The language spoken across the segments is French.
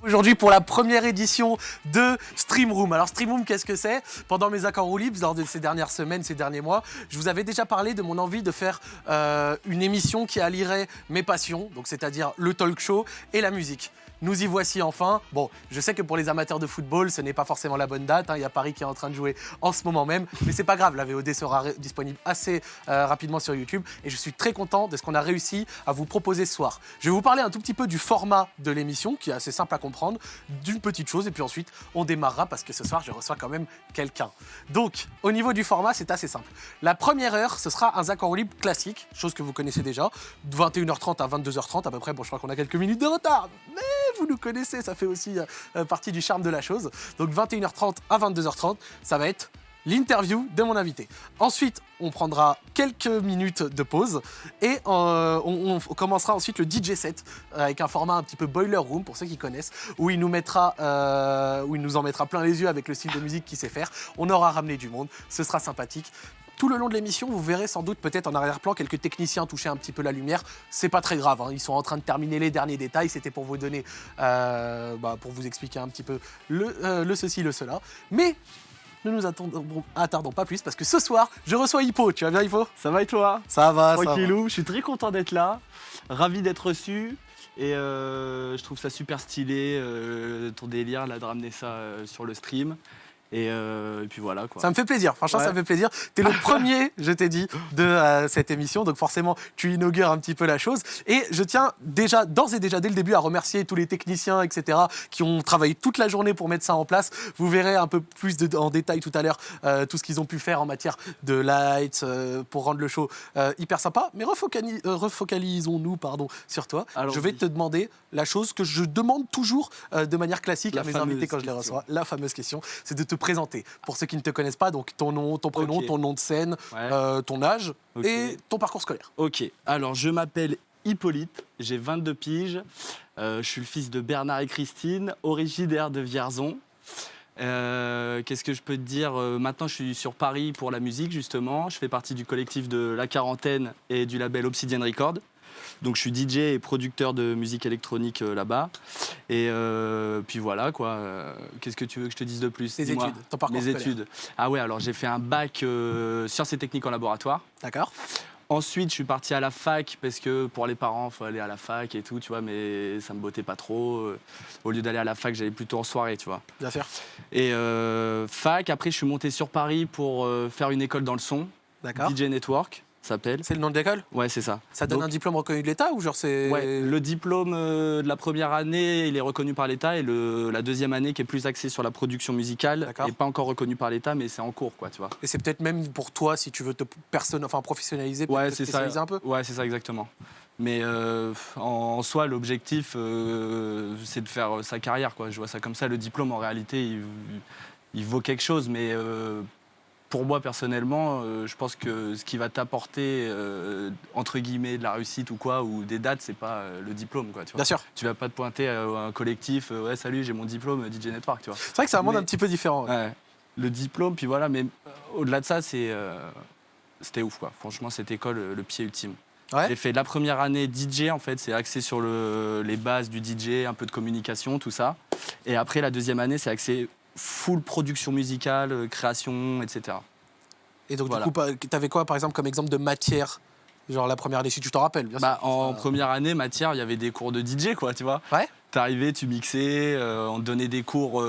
Aujourd'hui pour la première édition de Stream Room. Alors Stream Room, qu'est-ce que c'est? Pendant mes accords ou libres, lors de ces dernières semaines, ces derniers mois, je vous avais déjà parlé de mon envie de faire une émission qui allierait mes passions, donc c'est-à-dire le talk show et la musique. Nous y voici enfin. Bon, je sais que pour les amateurs de football, ce n'est pas forcément la bonne date. Il y a Paris qui est en train de jouer en ce moment même. Mais c'est pas grave, la VOD sera disponible assez rapidement sur YouTube. Et je suis très content de ce qu'on a réussi à vous proposer ce soir. Je vais vous parler un tout petit peu du format de l'émission, qui est assez simple à comprendre, d'une petite chose. Et puis ensuite, on démarrera parce que ce soir, je reçois quand même quelqu'un. Donc, au niveau du format, c'est assez simple. La première heure, ce sera un Zach en roue libre classique, chose que vous connaissez déjà, de 21h30 à 22h30 à peu près. Bon, je crois qu'on a quelques minutes de retard, mais vous nous connaissez, ça fait aussi partie du charme de la chose. Donc 21h30 à 22h30, ça va être l'interview de mon invité. Ensuite, on prendra quelques minutes de pause et on commencera ensuite le DJ set avec un format un petit peu boiler room pour ceux qui connaissent, où il nous en mettra plein les yeux avec le style de musique qu'il sait faire. On aura ramené du monde, ce sera sympathique. Tout le long de l'émission, vous verrez sans doute peut-être en arrière-plan quelques techniciens toucher un petit peu la lumière. C'est pas très grave, hein. Ils sont en train de terminer les derniers détails. C'était pour vous donner, pour vous expliquer un petit peu le ceci, le cela. Mais ne nous attardons pas plus parce que ce soir, je reçois Hippo. Tu vas bien, Hippo? Ça va et toi? Ça va, tranquillou. Je suis très content d'être là, ravi d'être reçu. Et je trouve ça super stylé, ton délire là, de ramener ça sur le stream. Et puis voilà quoi. Ça me fait plaisir, franchement ça me fait plaisir. T'es le premier, je t'ai dit, de cette émission, donc forcément tu inaugures un petit peu la chose. Et je tiens déjà, d'ores et déjà dès le début à remercier tous les techniciens, etc. qui ont travaillé toute la journée pour mettre ça en place. Vous verrez un peu plus en détail tout à l'heure tout ce qu'ils ont pu faire en matière de lights pour rendre le show hyper sympa. Mais refocalisons-nous sur toi. Alors, je vais te demander la chose que je demande toujours de manière classique la à mes invités quand je les reçois. La fameuse question, c'est de te présenter. Pour ceux qui ne te connaissent pas, donc ton nom, ton prénom, ton nom de scène, ton âge et ton parcours scolaire. Ok, alors je m'appelle Hippolyte, j'ai 22 piges, je suis le fils de Bernard et Christine, originaire de Vierzon. Qu'est-ce que je peux te dire? Maintenant, je suis sur Paris pour la musique, justement. Je fais partie du collectif de La Quarantaine et du label Obsidian Records. Donc je suis DJ et producteur de musique électronique là-bas. Et puis voilà quoi. Qu'est-ce que tu veux que je te dise de plus? Tes études, ton parcours scolaire. Mes études. Ah ouais, alors j'ai fait un bac sciences et techniques en laboratoire. D'accord. Ensuite, je suis parti à la fac parce que pour les parents, il faut aller à la fac et tout, tu vois, mais ça me bottait pas trop. Au lieu d'aller à la fac, j'allais plutôt en soirée, tu vois. Bien sûr. Et fac, après, je suis monté sur Paris pour faire une école dans le son. D'accord. DJ Network. S'appelle. C'est le nom de l'école? Ouais, c'est ça. Ça donne un diplôme reconnu de l'État ou genre c'est... Ouais, le diplôme de la première année, il est reconnu par l'État et la deuxième année qui est plus axée sur la production musicale n'est pas encore reconnu par l'État, mais c'est en cours, quoi, tu vois. Et c'est peut-être même pour toi, si tu veux te professionnaliser, ouais, te spécialiser un peu? Ouais, c'est ça, exactement. Mais en soi, l'objectif, c'est de faire sa carrière, quoi. Je vois ça comme ça. Le diplôme, en réalité, il vaut quelque chose, mais... pour moi, personnellement, je pense que ce qui va t'apporter, entre guillemets, de la réussite ou quoi, ou des dates, c'est pas le diplôme, quoi, tu vois. Bien sûr. Tu vas pas te pointer à un collectif, ouais, salut, j'ai mon diplôme DJ Network, tu vois. C'est vrai que c'est un monde un petit peu différent. Ouais. Le diplôme, puis voilà, mais au-delà de ça, c'était ouf, quoi. Franchement, cette école, le pied ultime. Ouais. J'ai fait la première année DJ, en fait, c'est axé sur les bases du DJ, un peu de communication, tout ça. Et après, la deuxième année, c'est axé full production musicale, création, etc. Et donc, du coup, t'avais quoi, par exemple, comme exemple de matière? Genre la première année, si tu t'en rappelles, bien sûr. En première année, matière, il y avait des cours de DJ, quoi, tu vois. Ouais. T'arrivais, tu mixais, on te donnait des cours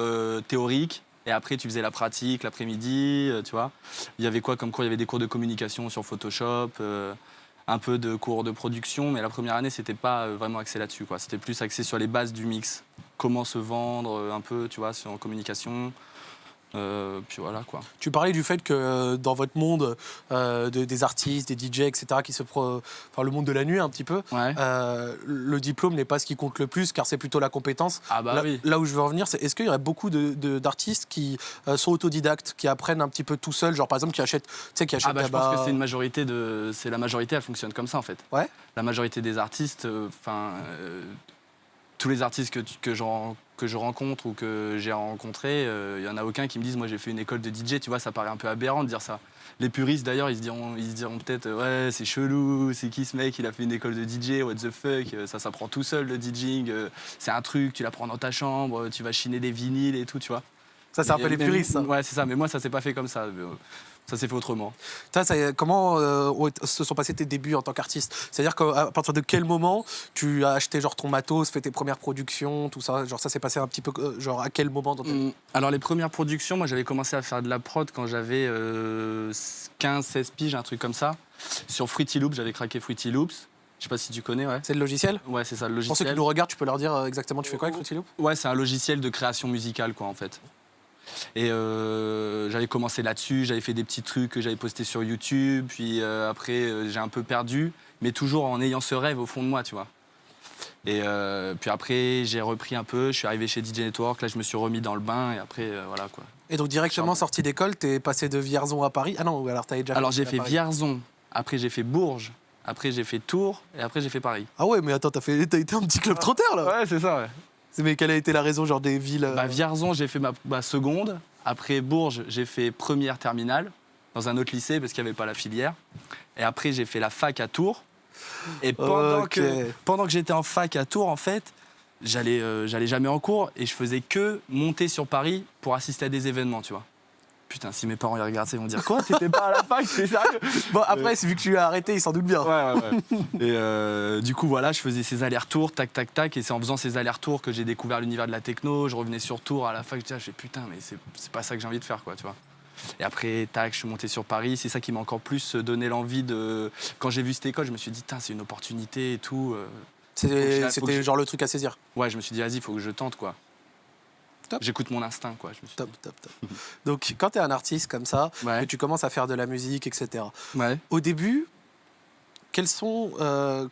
théoriques, et après, tu faisais la pratique l'après-midi, tu vois. Il y avait quoi comme cours? Il y avait des cours de communication sur Photoshop, un peu de cours de production, mais la première année, c'était pas vraiment axé là-dessus, quoi. C'était plus axé sur les bases du mix. Comment se vendre, un peu, tu vois, en communication. Puis voilà, quoi. Tu parlais du fait que dans votre monde des artistes, des DJ, etc., le monde de la nuit un petit peu, le diplôme n'est pas ce qui compte le plus, car c'est plutôt la compétence. Ah bah oui. Là où je veux en venir, c'est est-ce qu'il y aurait beaucoup d'artistes qui sont autodidactes, qui apprennent un petit peu tout seul, genre par exemple qui achètent, je pense que c'est une majorité la majorité, elle fonctionne comme ça en fait. Ouais. La majorité des artistes, tous les artistes que que je rencontre ou que j'ai rencontrés, il n'y en a aucun qui me dise « moi j'ai fait une école de DJ », tu vois, ça paraît un peu aberrant de dire ça. Les puristes d'ailleurs, ils se diront peut-être « ouais, c'est chelou, c'est qui ce mec, il a fait une école de DJ, what the fuck, ça s'apprend tout seul le DJing, c'est un truc, tu l'apprends dans ta chambre, tu vas chiner des vinyles et tout, tu vois ». Ça, c'est un peu les puristes, ça. Ouais, c'est ça, mais moi ça s'est pas fait comme ça. Ça s'est fait autrement. Comment se sont passés tes débuts en tant qu'artiste? C'est-à-dire qu'à partir de quel moment tu as acheté genre ton matos, fait tes premières productions, tout ça? Genre ça s'est passé un petit peu genre à quel moment dans ta vie? Alors les premières productions, moi j'avais commencé à faire de la prod quand j'avais 15-16 piges, un truc comme ça. Sur Fruity Loops, j'avais craqué Fruity Loops. Je sais pas si tu connais, ouais. C'est le logiciel? Ouais, c'est ça, le logiciel. Pour ceux qui nous regardent, tu peux leur dire exactement tu fais quoi avec Fruity Loops? Ouais, c'est un logiciel de création musicale, quoi, en fait. Et j'avais commencé là-dessus, j'avais fait des petits trucs que j'avais postés sur YouTube, puis après j'ai un peu perdu, mais toujours en ayant ce rêve au fond de moi, tu vois. Et puis après j'ai repris un peu, je suis arrivé chez DJ Network, là je me suis remis dans le bain et après voilà quoi. Et donc directement sorti d'école, t'es passé de Vierzon à Paris? Ah non, ou alors t'avais déjà... Alors j'ai fait Vierzon, après j'ai fait Bourges, après j'ai fait Tours et après j'ai fait Paris. Ah ouais, mais attends, t'as été un petit club trotteur là? Ouais, c'est ça, ouais. Mais quelle a été la raison, genre des villes Vierzon, j'ai fait ma seconde. Après Bourges, j'ai fait première terminale dans un autre lycée parce qu'il n'y avait pas la filière. Et après, j'ai fait la fac à Tours. Et pendant que j'étais en fac à Tours, en fait, j'allais jamais en cours et je faisais que monter sur Paris pour assister à des événements, tu vois. Putain, si mes parents ils regardent ça, ils vont dire quoi? T'étais pas à la fac? T'es sérieux? Bon, après, vu que tu as arrêté, ils s'en doutent bien. Ouais. Et du coup, voilà, je faisais ces allers-retours, tac, tac, tac. Et c'est en faisant ces allers-retours que j'ai découvert l'univers de la techno. Je revenais sur Tours à la fac, je fais putain, mais c'est pas ça que j'ai envie de faire, quoi, tu vois. Et après, tac, je suis monté sur Paris. C'est ça qui m'a encore plus donné l'envie de. Quand j'ai vu cette école, je me suis dit, c'est une opportunité et tout. C'était genre le truc à saisir. Ouais, je me suis dit, vas-y, il faut que je tente, quoi. Top. J'écoute mon instinct, quoi. Je me suis Top. Donc, quand tu es un artiste comme ça, ouais. que tu commences à faire de la musique, etc., ouais. au début,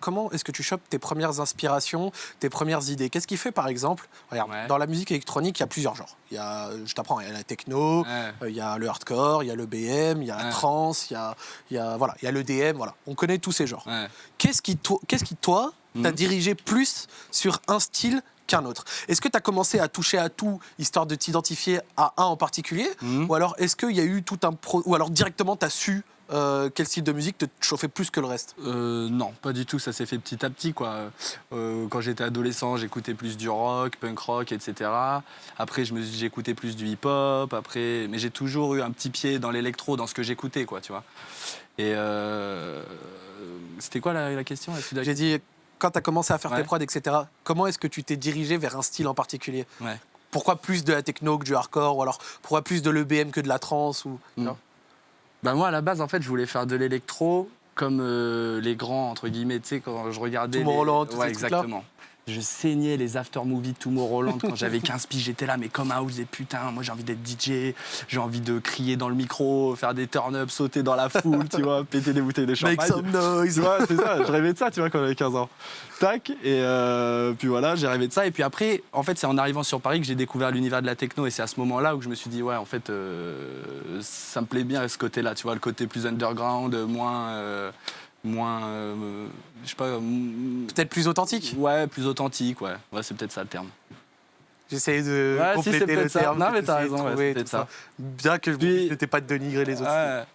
comment est-ce que tu chopes tes premières inspirations, tes premières idées? Qu'est-ce qui fait, par exemple, regarde, dans la musique électronique, il y a plusieurs genres. Il y a, je t'apprends, il y a la techno, il y a le hardcore, il y a le BM, il y a la trance, il y a l'EDM, voilà. On connaît tous ces genres. Qu'est-ce qui, toi, t'a dirigé plus sur un style qu'un autre? Est-ce que tu as commencé à toucher à tout, histoire de t'identifier à un en particulier? Ou alors est-ce qu'il y a eu tout un... Ou alors directement, tu as su quel style de musique te chauffait plus que le reste? Non, pas du tout, ça s'est fait petit à petit, quoi. Quand j'étais adolescent, j'écoutais plus du rock, punk rock, etc. Après, j'écoutais plus du hip-hop, mais j'ai toujours eu un petit pied dans l'électro, dans ce que j'écoutais, quoi, tu vois. Et c'était quoi la question? J'ai dit, quand tu as commencé à faire tes prods, etc., comment est-ce que tu t'es dirigé vers un style en particulier? Pourquoi plus de la techno que du hardcore? Ou alors pourquoi plus de l'EBM que de la trance ou... Moi, à la base, en fait, je voulais faire de l'électro comme les grands, entre guillemets, tu sais, quand je regardais... Tomorrowland, tout ça. Exactement. Je saignais les after-movies de Tomorrowland quand j'avais 15 piges, j'étais là, mais comme un ouf, putain, moi j'ai envie d'être DJ, j'ai envie de crier dans le micro, faire des turn-ups, sauter dans la foule, tu vois, péter des bouteilles de champagne. Make some noise. Ouais, c'est ça, je rêvais de ça, tu vois, quand j'avais 15 ans. Tac, et puis voilà, j'ai rêvé de ça. Et puis après, en fait, c'est en arrivant sur Paris que j'ai découvert l'univers de la techno. Et c'est à ce moment-là où je me suis dit, ouais, en fait, ça me plaît bien ce côté-là, tu vois, le côté plus underground, moins je sais pas... peut-être plus authentique? Ouais, plus authentique, ouais. Ouais, c'est peut-être ça le terme. J'essayais de compléter le terme. Non, mais t'as raison, c'est peut-être ça. Bien que le but n'était pas de dénigrer les autres.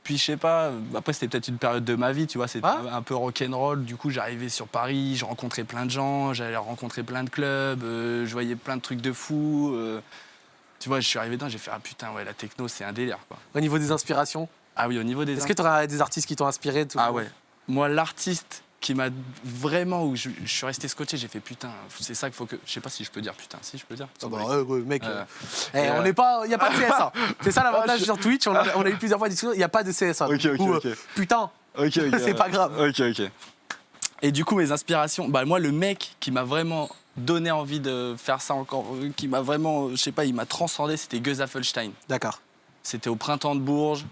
Puis je sais pas, après c'était peut-être une période de ma vie, tu vois, c'était un peu rock'n'roll. Du coup, j'arrivais sur Paris, je rencontrais plein de gens, j'allais rencontrer plein de clubs, je voyais plein de trucs de fous. Tu vois, je suis arrivé dedans, j'ai fait, ah putain, ouais, la techno, c'est un délire, quoi. Au niveau des inspirations? Ah oui, au niveau des... Est-ce que tu auras des artistes qui t'ont inspiré? Ah ouais. Moi, l'artiste qui m'a vraiment... où je suis resté scotché, j'ai fait putain, c'est ça qu'il faut que... Je sais pas si je peux dire putain, si je peux dire. Mec, on n'est pas... Il n'y a pas de CSA. C'est ça l'avantage sur Twitch, on a eu plusieurs fois discussion, il n'y a pas de CSA. Putain, c'est pas grave. Ok. Et du coup, mes inspirations... moi, le mec qui m'a vraiment donné envie de faire ça encore, qui m'a vraiment... Je sais pas, il m'a transcendé, c'était Gus Affelstein. D'accord. C'était au printemps de Bourges.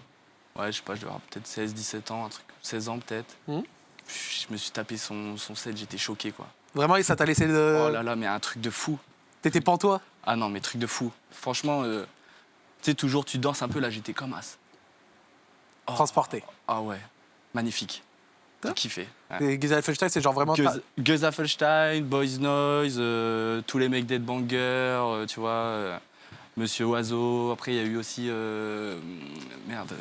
Ouais, je sais pas, je devais avoir peut-être 16, 17 ans, un truc, 16 ans peut-être. Je me suis tapé son set, j'étais choqué, quoi. Vraiment, ça t'a laissé de... Oh là là, mais un truc de fou. T'étais pantois? Ah non, mais truc de fou. Franchement, tu sais, toujours tu danses un peu, là, j'étais comme as. Transporté. Ah ouais, magnifique. J'ai kiffé. Ouais. Et Gesaffelstein, c'est genre vraiment. Gesaffelstein, Boys Noise, tous les mecs d'Headbanger, tu vois, Monsieur Oiseau. Après, il y a eu aussi. Merde.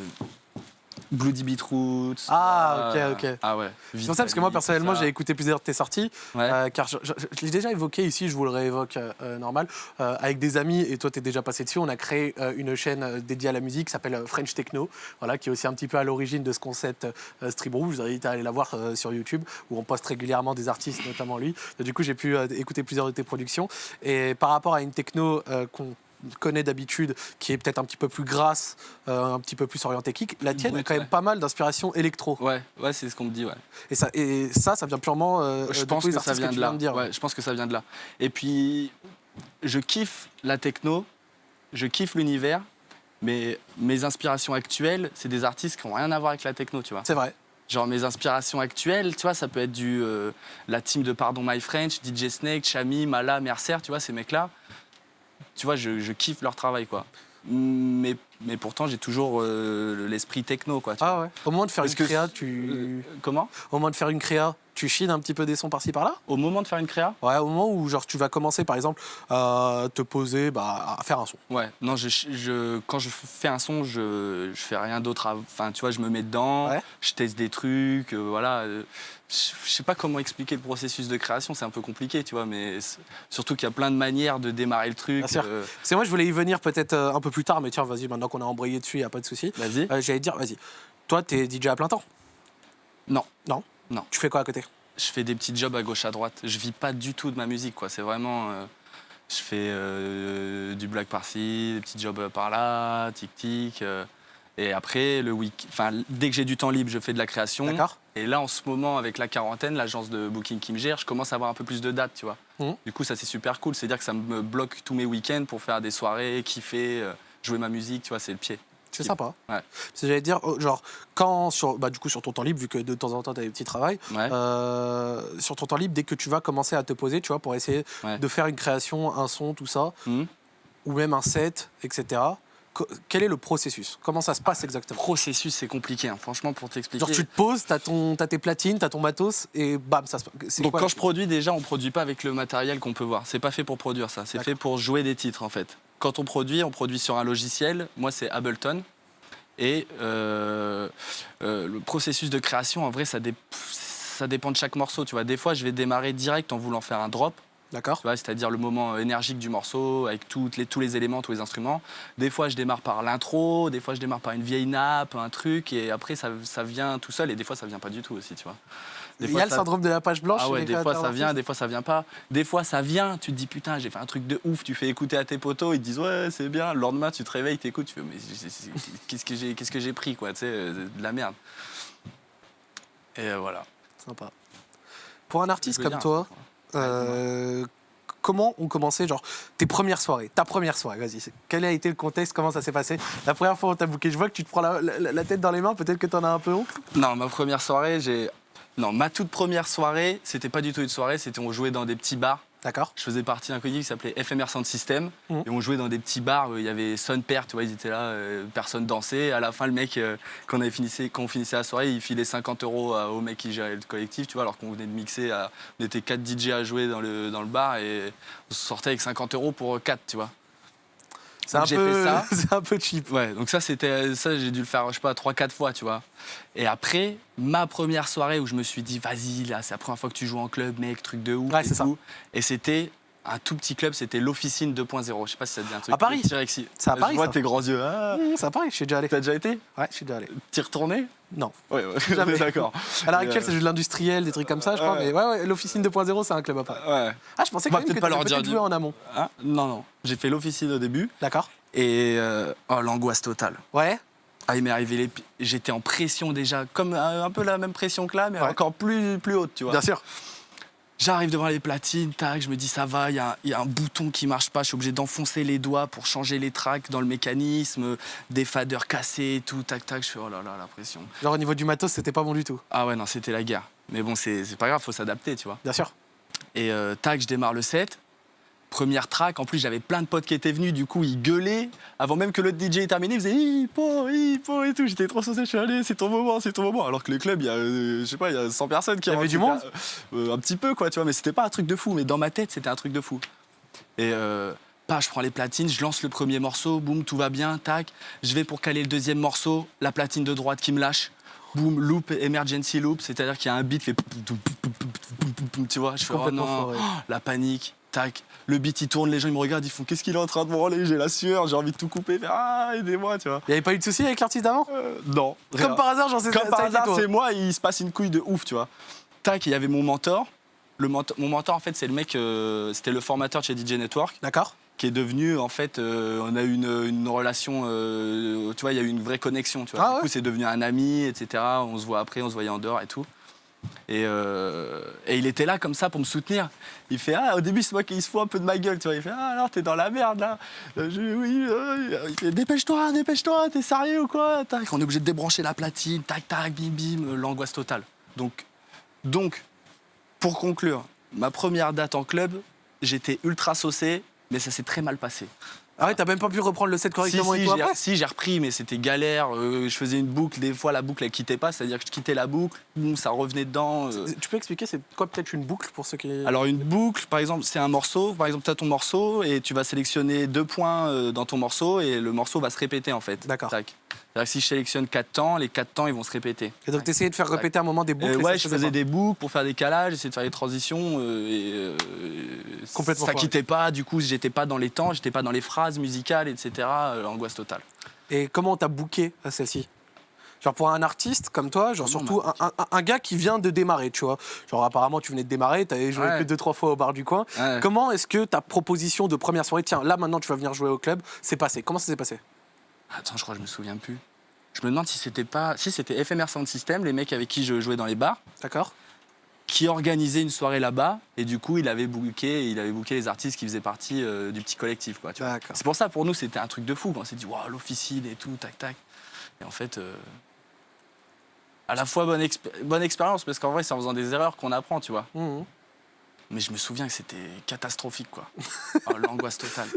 Bloody Beetroots. Ah, ok. Ah ouais. C'est pour ça, parce que moi, personnellement, j'ai écouté plusieurs de tes sorties. Ouais. Car je l'ai déjà évoqué ici, je vous le réévoque normal. Avec des amis, et toi, tu es déjà passé dessus, on a créé une chaîne dédiée à la musique qui s'appelle French Techno, voilà, qui est aussi un petit peu à l'origine de ce concept Stream Room. Je vous invite à aller la voir sur YouTube, où on poste régulièrement des artistes, notamment lui. Du coup, j'ai pu écouter plusieurs de tes productions. Et par rapport à une techno qu'on connaît d'habitude, qui est peut-être un petit peu plus grasse, un petit peu plus orientée kick, la tienne a quand même pas mal d'inspiration électro. Ouais, c'est ce qu'on me dit, ouais. Et ça vient purement je de pense tous les que ça artistes vient que tu de là. viens de dire. Ouais, je pense que ça vient de là. Et puis, je kiffe la techno, je kiffe l'univers, mais mes inspirations actuelles, c'est des artistes qui n'ont rien à voir avec la techno, tu vois. C'est vrai. Genre mes inspirations actuelles, tu vois, ça peut être la team de Pardon My French, DJ Snake, Chami, Mala, Mercer, tu vois, ces mecs-là. Tu vois, je kiffe leur travail, quoi. Mais pourtant, j'ai toujours l'esprit techno, quoi. Ah ouais. Au moment de faire une créa, comment ? Au moment de faire une créa, tu chines un petit peu des sons par-ci par-là ? Au moment de faire une créa ? Ouais, au moment où genre tu vas commencer, par exemple, à te poser, à faire un son. Ouais. Non, quand je fais un son, je fais rien d'autre. Enfin, tu vois, je me mets dedans, je teste des trucs, voilà. Je sais pas comment expliquer le processus de création, c'est un peu compliqué, tu vois, mais surtout qu'il y a plein de manières de démarrer le truc. Bien sûr. C'est moi, je voulais y venir peut-être un peu plus tard, mais tiens, vas-y, maintenant qu'on a embrayé dessus, il n'y a pas de souci. Vas-y. J'allais te dire, vas-y. Toi, t'es DJ à plein temps ? Non. Non ? Non. Tu fais quoi à côté ? Je fais des petits jobs à gauche, à droite. Je vis pas du tout de ma musique, quoi. C'est vraiment... je fais du black par-ci, des petits jobs par-là, tic-tic. Et après, dès que j'ai du temps libre, je fais de la création. D'accord. Et là, en ce moment, avec la quarantaine, l'agence de booking qui me gère, je commence à avoir un peu plus de dates, tu vois. Du coup, ça, c'est super cool. C'est-à-dire que ça me bloque tous mes week-ends pour faire des soirées, kiffer, jouer ma musique, tu vois, c'est le pied. C'est sympa. Ouais. Parce que j'allais dire, genre, quand sur ton temps libre, vu que de temps en temps tu as des petits travails, sur ton temps libre, dès que tu vas commencer à te poser, tu vois, pour essayer de faire une création, un son, tout ça, ou même un set, etc. Quel est le processus ? Comment ça se passe exactement ? Le processus, c'est compliqué, hein, franchement, pour t'expliquer. Genre, tu te poses, t'as tes platines, t'as ton matos, et bam, ça se passe. Donc, quand je produis, déjà, on produit pas avec le matériel qu'on peut voir. C'est pas fait pour produire ça. C'est fait pour jouer des titres, en fait. Quand on produit sur un logiciel. Moi, c'est Ableton. Et le processus de création, en vrai, ça dépend de chaque morceau. Tu vois, des fois, je vais démarrer direct en voulant faire un drop. D'accord. C'est-à-dire le moment énergique du morceau, avec tous les éléments, tous les instruments. Des fois, je démarre par l'intro, des fois, je démarre par une vieille nappe, un truc, et après, ça vient tout seul, et des fois, ça vient pas du tout aussi, tu vois. Il y a le syndrome de la page blanche. Ah ouais, des fois ça vient, des fois ça vient pas. Des fois ça vient, tu te dis putain, j'ai fait un truc de ouf, tu fais écouter à tes potos, ils te disent ouais, c'est bien. Le lendemain, tu te réveilles, t'écoutes, tu fais mais qu'est-ce que j'ai pris, quoi, tu sais, de la merde. Et voilà. Sympa. Pour un artiste comme toi, comment ont commencé genre ta première soirée, vas-y. Quel a été le contexte, comment ça s'est passé ? La première fois où t'as booké, je vois que tu te prends la tête dans les mains, peut-être que t'en as un peu honte ? Non, ma toute première soirée, c'était pas du tout une soirée, on jouait dans des petits bars. D'accord. Je faisais partie d'un collectif qui s'appelait FMR Sound System. Et on jouait dans des petits bars, il y avait Son Père, tu vois, ils étaient là, personne dansait. À la fin, le mec, quand on finissait la soirée, il filait 50 € au mec qui gérait le collectif, tu vois, alors qu'on venait de mixer. On était 4 DJ à jouer dans le bar et on sortait avec 50 € pour 4, tu vois. C'est un peu cheap. Ouais, donc ça, j'ai dû le faire, je sais pas, 3-4 fois, tu vois. Et après, ma première soirée où je me suis dit, vas-y, là, c'est la première fois que tu joues en club, mec, truc de ouf. Ouais, c'est ça. Et c'était un tout petit club, c'était l'Officine 2.0. Je sais pas si ça te dit un truc. À Paris. C'est à Paris. Je vois ça. tes grands yeux. Ah. C'est à Paris, je suis déjà allé. T'as déjà été ? Ouais, je suis déjà allé. T'y retourné ? Non. Ouais, jamais. D'accord. À l'heure actuelle, c'est juste de l'industriel, des trucs comme ça, je crois. Mais ouais, l'Officine 2.0, c'est un club à Paris. Ouais. Ah, je pensais quand même que pas leur tu joué en amont. Hein ? Non. J'ai fait l'Officine au début. D'accord. Et l'angoisse totale. Ouais. Ah, il m'est arrivé j'étais en pression déjà, comme un peu la même pression que là, mais encore plus haute, tu vois. Bien sûr. J'arrive devant les platines, tac, je me dis ça va, il y a un bouton qui marche pas, je suis obligé d'enfoncer les doigts pour changer les tracks dans le mécanisme, des faders cassés et tout, tac, je fais oh là là, la pression. Genre au niveau du matos, c'était pas bon du tout. Ah ouais, non, c'était la guerre. Mais bon, c'est pas grave, faut s'adapter, tu vois. Bien sûr. Et tac, je démarre le set. Première track, en plus j'avais plein de potes qui étaient venus, du coup ils gueulaient. Avant même que l'autre DJ ait terminé, ils faisaient Hippo et tout. J'étais trop saucé, je suis allé, c'est ton moment. Alors que le club, il y a, je sais pas, il y a 100 personnes qui Il y avait du monde un petit peu, quoi, tu vois, mais c'était pas un truc de fou. Mais dans ma tête, c'était un truc de fou. Et je prends les platines, je lance le premier morceau, boum, tout va bien, tac. Je vais pour caler le deuxième morceau, la platine de droite qui me lâche. Boum, loop, emergency loop, c'est-à-dire qu'il y a un beat qui fait... Tu vois, je fais, oh non, la panique, tac. Le beat, il tourne, les gens, ils me regardent, ils font, qu'est-ce qu'il est en train de branler? J'ai la sueur, j'ai envie de tout couper, aidez-moi, tu vois. Il n'y avait pas eu de soucis avec l'artiste d'avant? Non. Rien. Comme par hasard, j'en sais Comme par hasard, c'est moi, il se passe une couille de ouf, tu vois. Tac, il y avait mon mentor. Mon mentor, en fait, c'est le mec, c'était le formateur de chez DJ Network. D'accord. Qui est devenu, en fait, on a eu une relation, tu vois, il y a eu une vraie connexion, tu vois. Du coup, c'est devenu un ami, etc. On se voit après, on se voyait en dehors et tout. Et il était là comme ça pour me soutenir. Il fait, au début, c'est moi qui se fout un peu de ma gueule, tu vois. Il fait, alors, t'es dans la merde, là. Oui, il fait, dépêche-toi, t'es sérieux ou quoi? Tac, on est obligé de débrancher la platine, tac, tac, bim, bim, l'angoisse totale. Donc, pour conclure, ma première date en club, j'étais ultra saucé, mais ça s'est très mal passé. Ah ouais, t'as même pas pu reprendre le set correctement et tout après? Si, j'ai repris, mais c'était galère. Je faisais une boucle, des fois la boucle elle quittait pas, c'est-à-dire que je quittais la boucle, boum, ça revenait dedans. Tu peux expliquer c'est quoi peut-être une boucle pour ceux qui... Alors une boucle, par exemple, c'est un morceau. Par exemple, tu as ton morceau et tu vas sélectionner 2 points dans ton morceau et le morceau va se répéter en fait. D'accord. Tac. C'est-à-dire que si je sélectionne 4 temps, les 4 temps ils vont se répéter. Et donc t'essayais de faire répéter à un moment des boucles? Ouais, je faisais des boucles pour faire des calages, j'essayais de faire des transitions complètement ça quittait pas, du coup j'étais pas dans les temps, j'étais pas dans les phrases musicales, etc. Angoisse totale. Et comment t'as booké à celle-ci? Genre pour un artiste comme toi, genre surtout un gars qui vient de démarrer, tu vois. Genre apparemment tu venais de démarrer, t'avais joué que 2-3 fois au bar du coin. Ouais. Comment est-ce que ta proposition de première soirée, tiens là maintenant tu vas venir jouer au club, s'est passée? Comment ça s'est passé? Attends, je crois que je me souviens plus. Je me demande si c'était FMR Sound System, les mecs avec qui je jouais dans les bars. D'accord. Qui organisait une soirée là-bas et du coup il avait booké les artistes qui faisaient partie du petit collectif, quoi. C'est pour ça pour nous c'était un truc de fou. On s'est dit waouh, l'officine et tout, tac tac. Et en fait, à la fois bonne expérience parce qu'en vrai c'est en faisant des erreurs qu'on apprend, tu vois. Mmh. Mais je me souviens que c'était catastrophique, quoi. Oh, l'angoisse totale.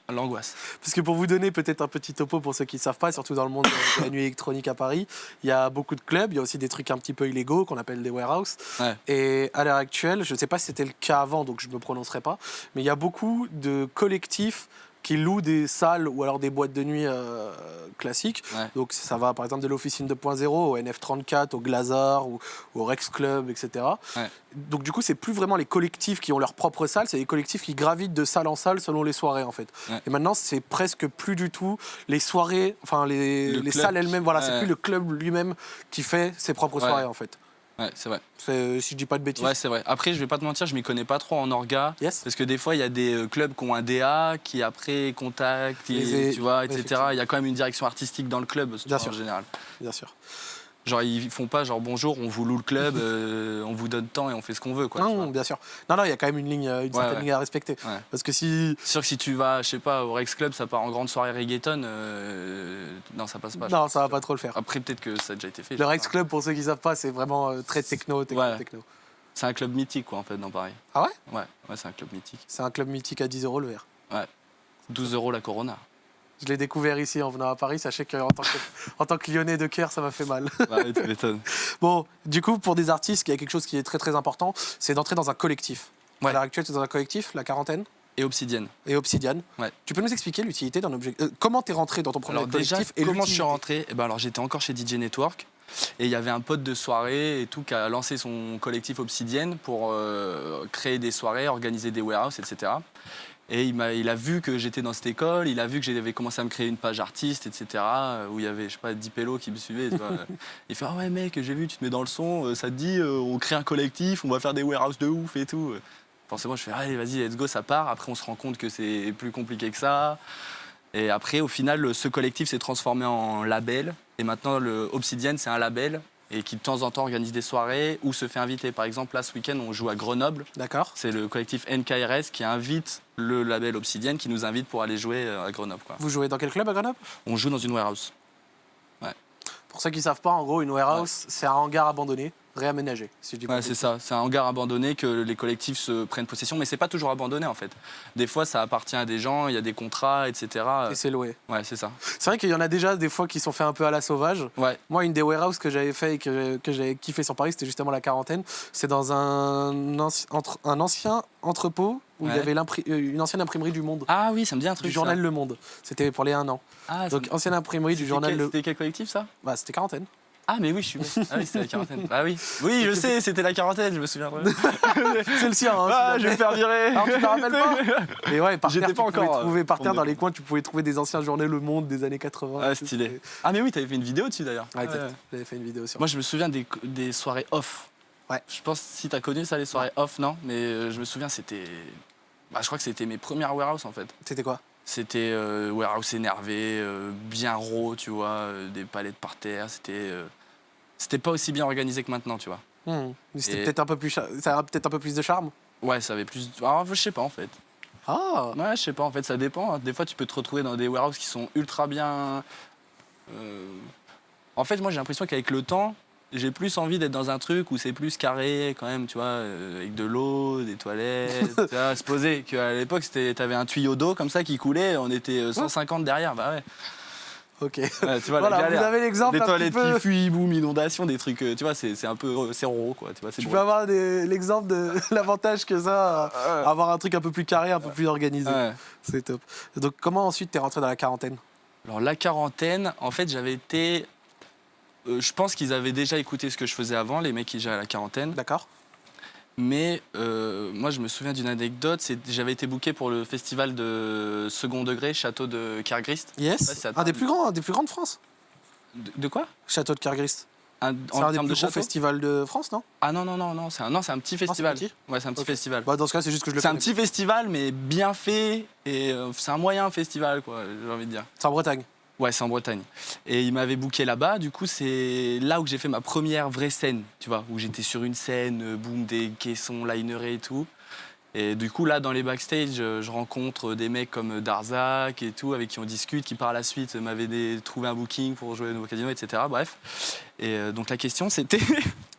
L'angoisse. Parce que pour vous donner peut-être un petit topo pour ceux qui ne savent pas, surtout dans le monde de la nuit électronique à Paris, il y a beaucoup de clubs, il y a aussi des trucs un petit peu illégaux qu'on appelle des warehouses. Ouais. Et à l'heure actuelle, je ne sais pas si c'était le cas avant, donc je ne me prononcerai pas, mais il y a beaucoup de collectifs qui louent des salles ou alors des boîtes de nuit classiques. Ouais. Donc ça va par exemple de l'Officine 2.0 au NF34, au Glazar ou au Rex Club, etc. Ouais. Donc du coup, c'est plus vraiment les collectifs qui ont leur propre salle, c'est les collectifs qui gravitent de salle en salle selon les soirées en fait. Ouais. Et maintenant, c'est presque plus du tout les soirées, enfin les salles elles-mêmes, voilà, c'est plus le club lui-même qui fait ses propres soirées en fait. Ouais, c'est vrai. Si je dis pas de bêtises. Ouais, c'est vrai. Après, je vais pas te mentir, je m'y connais pas trop en orga. Yes. Parce que des fois, il y a des clubs qui ont un DA qui après contactent, tu vois, etc. Il y a quand même une direction artistique dans le club, en général. Bien sûr. Genre, ils font pas genre bonjour, on vous loue le club, on vous donne temps et on fait ce qu'on veut, quoi. Non, bien sûr. Non, il y a quand même une certaine ligne à respecter. Ouais. Parce que si. C'est sûr que si tu vas, je sais pas, au Rex Club, ça part en grande soirée reggaeton, non, ça passe pas. Non, ça va pas trop le faire. Après, peut-être que ça a déjà été fait. Le Rex Club, pour ceux qui savent pas, c'est vraiment très techno. C'est un club mythique, quoi, en fait, dans Paris. Ah ouais? Ouais, c'est un club mythique. C'est un club mythique à 10 € le verre. Ouais. 12 € la Corona. Je l'ai découvert ici en venant à Paris. Sachez qu'en tant que Lyonnais de cœur, ça m'a fait mal. Ouais, tu m'étonnes. Bon, du coup, pour des artistes, il y a quelque chose qui est très très important, c'est d'entrer dans un collectif. Ouais. À l'heure actuelle, tu es dans un collectif, la quarantaine. Et Obsidian. Ouais. Tu peux nous expliquer l'utilité d'un objet comment t'es rentré dans ton premier collectif et comment je suis rentré? Alors j'étais encore chez DJ Network. Et il y avait un pote de soirée et tout qui a lancé son collectif Obsidian pour créer des soirées, organiser des warehouses, etc. Et il a vu que j'étais dans cette école, il a vu que j'avais commencé à me créer une page artiste, etc. Où il y avait, je sais pas, 10 pélos qui me suivaient. Tu vois. Il fait « Ah ouais mec, j'ai vu, tu te mets dans le son, ça te dit, on crée un collectif, on va faire des warehouses de ouf et tout. » Forcément, je fais « Allez, vas-y, let's go, ça part. » Après, on se rend compte que c'est plus compliqué que ça. Et après, au final, ce collectif s'est transformé en label. Et maintenant, le Obsidian, c'est un label et qui de temps en temps organise des soirées ou se fait inviter. Par exemple, là, ce week-end, on joue à Grenoble. D'accord. C'est le collectif NKRS qui invite le label Obsidian, qui nous invite pour aller jouer à Grenoble, quoi. Vous jouez dans quel club à Grenoble? On joue dans une warehouse. Ouais. Pour ceux qui ne savent pas, en gros, une warehouse, c'est un hangar abandonné. réaménagé, si je dis pas Ouais, de c'est bêtises. ça. C'est un hangar abandonné que les collectifs se prennent possession, mais c'est pas toujours abandonné en fait. Des fois, ça appartient à des gens, il y a des contrats, etc. Et c'est loué. Ouais, c'est ça. C'est vrai qu'il y en a déjà des fois qui sont faits un peu à la sauvage. Ouais. Moi, une des warehouses que j'avais fait et que j'avais kiffé sur Paris, c'était justement la quarantaine. C'est dans un ancien entrepôt où il y Ouais. avait une ancienne imprimerie du Monde, Ah oui, ça me dit un truc. du journal Le Monde. C'était pour les 1 an. Ah, Donc, ancienne imprimerie du journal Le... C'était quel collectif ça? Bah, c'était quarantaine. Ah, mais oui, je suis bon. Ah oui, c'était la quarantaine. Ah oui. Oui, je sais, c'était la quarantaine, je me souviens. C'est le sien, hein. Ah, si je vais me faire virer. Alors, tu te rappelles pas? Et ouais, par terre, J'étais pas tu pouvais encore, trouver par terre on dans est les con. coins, tu pouvais trouver des anciens journaux Le Monde des années 80. Ah, stylé. Ah, mais oui, t'avais fait une vidéo dessus d'ailleurs. Ouais, exact. Ouais. J'avais fait une vidéo sur. Moi, je me souviens des soirées off. Ouais. Je pense si t'as connu ça, les soirées off, non? Mais je me souviens, c'était. Bah, je crois que c'était mes premières warehouse en fait. C'était quoi? C'était warehouse énervé, bien raw, tu vois, des palettes par terre. C'était pas aussi bien organisé que maintenant, tu vois. Mais c'était Et- peut-être un peu plus ça a peut-être un peu plus de charme. Ouais, ça avait plus. Ah, je sais pas en fait. Ah. Ouais, je sais pas en fait, ça dépend. Des fois, tu peux te retrouver dans des warehouses qui sont ultra bien. En fait, moi, j'ai l'impression qu'avec le temps, j'ai plus envie d'être dans un truc où c'est plus carré quand même, tu vois, avec de l'eau, des toilettes, tu vois, se poser. Qu'à l'époque, t'avais un tuyau d'eau comme ça qui coulait, on était 150 derrière, bah ouais. Ok. Ouais, tu vois, Voilà, la vous galère. avez l'exemple Des un petit toilettes peu. qui fuient, boum, inondation, des trucs, tu vois, c'est un peu, c'est rond, quoi, tu vois, c'est Tu drôle. peux avoir l'exemple de l'avantage que ça, avoir un truc un peu plus carré, un peu plus organisé. Ouais. C'est top. Donc comment ensuite t'es rentré dans la quarantaine? Alors la quarantaine, en fait, j'avais été. Je pense qu'ils avaient déjà écouté ce que je faisais avant, les mecs qui géraient la quarantaine. D'accord. Mais moi, je me souviens d'une anecdote. J'avais été booké pour le festival de second degré, Château de Kergrist. Yes. Ouais, c'est Un des plus grands de France. De quoi? Château de Kergrist. En C'est un des termes plus de gros château? festivals de France, non? Ah non, c'est un petit festival. petit Ouais, c'est un petit Ok. festival. Bah, dans ce cas, c'est juste que je le C'est un connais. petit festival, mais bien fait. Et c'est un moyen festival, quoi, j'ai envie de dire. C'est en Bretagne. Ouais, c'est en Bretagne. Et il m'avait booké là-bas. Du coup, c'est là où j'ai fait ma première vraie scène, tu vois, où j'étais sur une scène, boum, des caissons linerés et tout. Et du coup, là, dans les backstage, je rencontre des mecs comme Darzac et tout, avec qui on discute, qui par la suite m'avaient trouvé un booking pour jouer au Nouveau Casino, etc. Bref. Et donc la question, c'était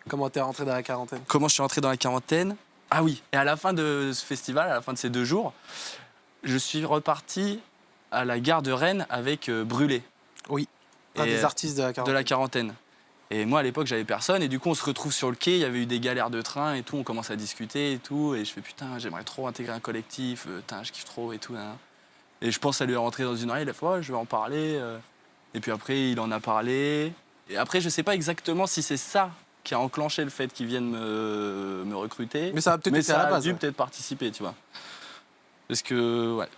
Comment t'es rentré dans la quarantaine? comment je suis rentré dans la quarantaine. Ah oui, et à la fin de ce festival, à la fin de ces 2 jours, je suis reparti à la gare de Rennes avec Brûlé. Oui. Un Et, des artistes de la de quarantaine. la quarantaine. Et moi, à l'époque, j'avais personne. Et du coup, on se retrouve sur le quai. Il y avait eu des galères de train et tout. On commence à discuter et tout. Et je fais putain, j'aimerais trop intégrer un collectif. Putain, je kiffe trop et tout. Hein. Et je pense à lui rentrer dans une oreille. La fois, je vais en parler. Et puis après, il en a parlé. Et après, je sais pas exactement si c'est ça qui a enclenché le fait qu'ils viennent me recruter. Mais ça a peut-être Mais été à ça la a base. dû Ouais. peut-être participer, tu vois. Parce que, ouais.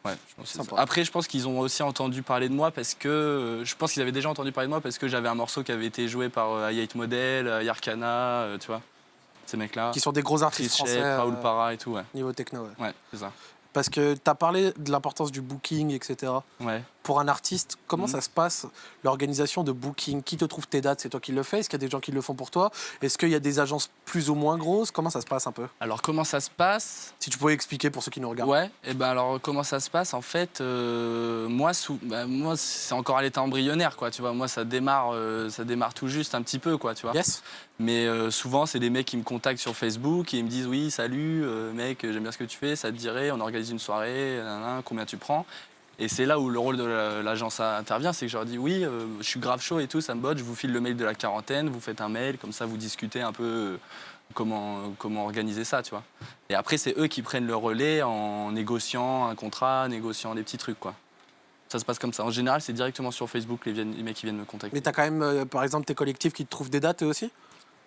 Ouais, je pense que c'est Sympa. ça. Après, je pense qu'ils ont aussi entendu parler de moi parce que. Je pense qu'ils avaient déjà entendu parler de moi parce que j'avais un morceau qui avait été joué par I Hate Model, Yarkana, tu vois. Ces mecs-là. Qui sont des gros artistes Chris français Shep, Raoul euh, Para et tout, ouais. niveau techno. Ouais. Ouais, c'est ça. Parce que t'as parlé de l'importance du booking, etc. Ouais. Pour un artiste, comment Mhm. ça se passe, l'organisation de booking? Qui te trouve tes dates? C'est toi qui le fais? Est-ce qu'il y a des gens qui le font pour toi? Est-ce qu'il y a des agences plus ou moins grosses? Comment ça se passe un peu? Alors, comment ça se passe? Si tu pouvais expliquer pour ceux qui nous regardent. Ouais, et ben alors comment ça se passe en fait moi c'est encore à l'état embryonnaire quoi, tu vois. Moi ça démarre tout juste un petit peu quoi, tu vois. Yes. Mais souvent, c'est des mecs qui me contactent sur Facebook et ils me disent oui, salut, mec, j'aime bien ce que tu fais, ça te dirait, on organise une soirée, nanana, combien tu prends? Et c'est là où le rôle de l'agence intervient, c'est que je leur dis oui, je suis grave chaud et tout, ça me botte, je vous file le mail de la quarantaine, vous faites un mail, comme ça vous discutez un peu comment organiser ça, tu vois. Et après, c'est eux qui prennent le relais en négociant un contrat, négociant des petits trucs, quoi. Ça se passe comme ça. En général, c'est directement sur Facebook les mecs qui viennent me contacter. Mais t'as quand même, par exemple, tes collectifs qui te trouvent des dates eux aussi?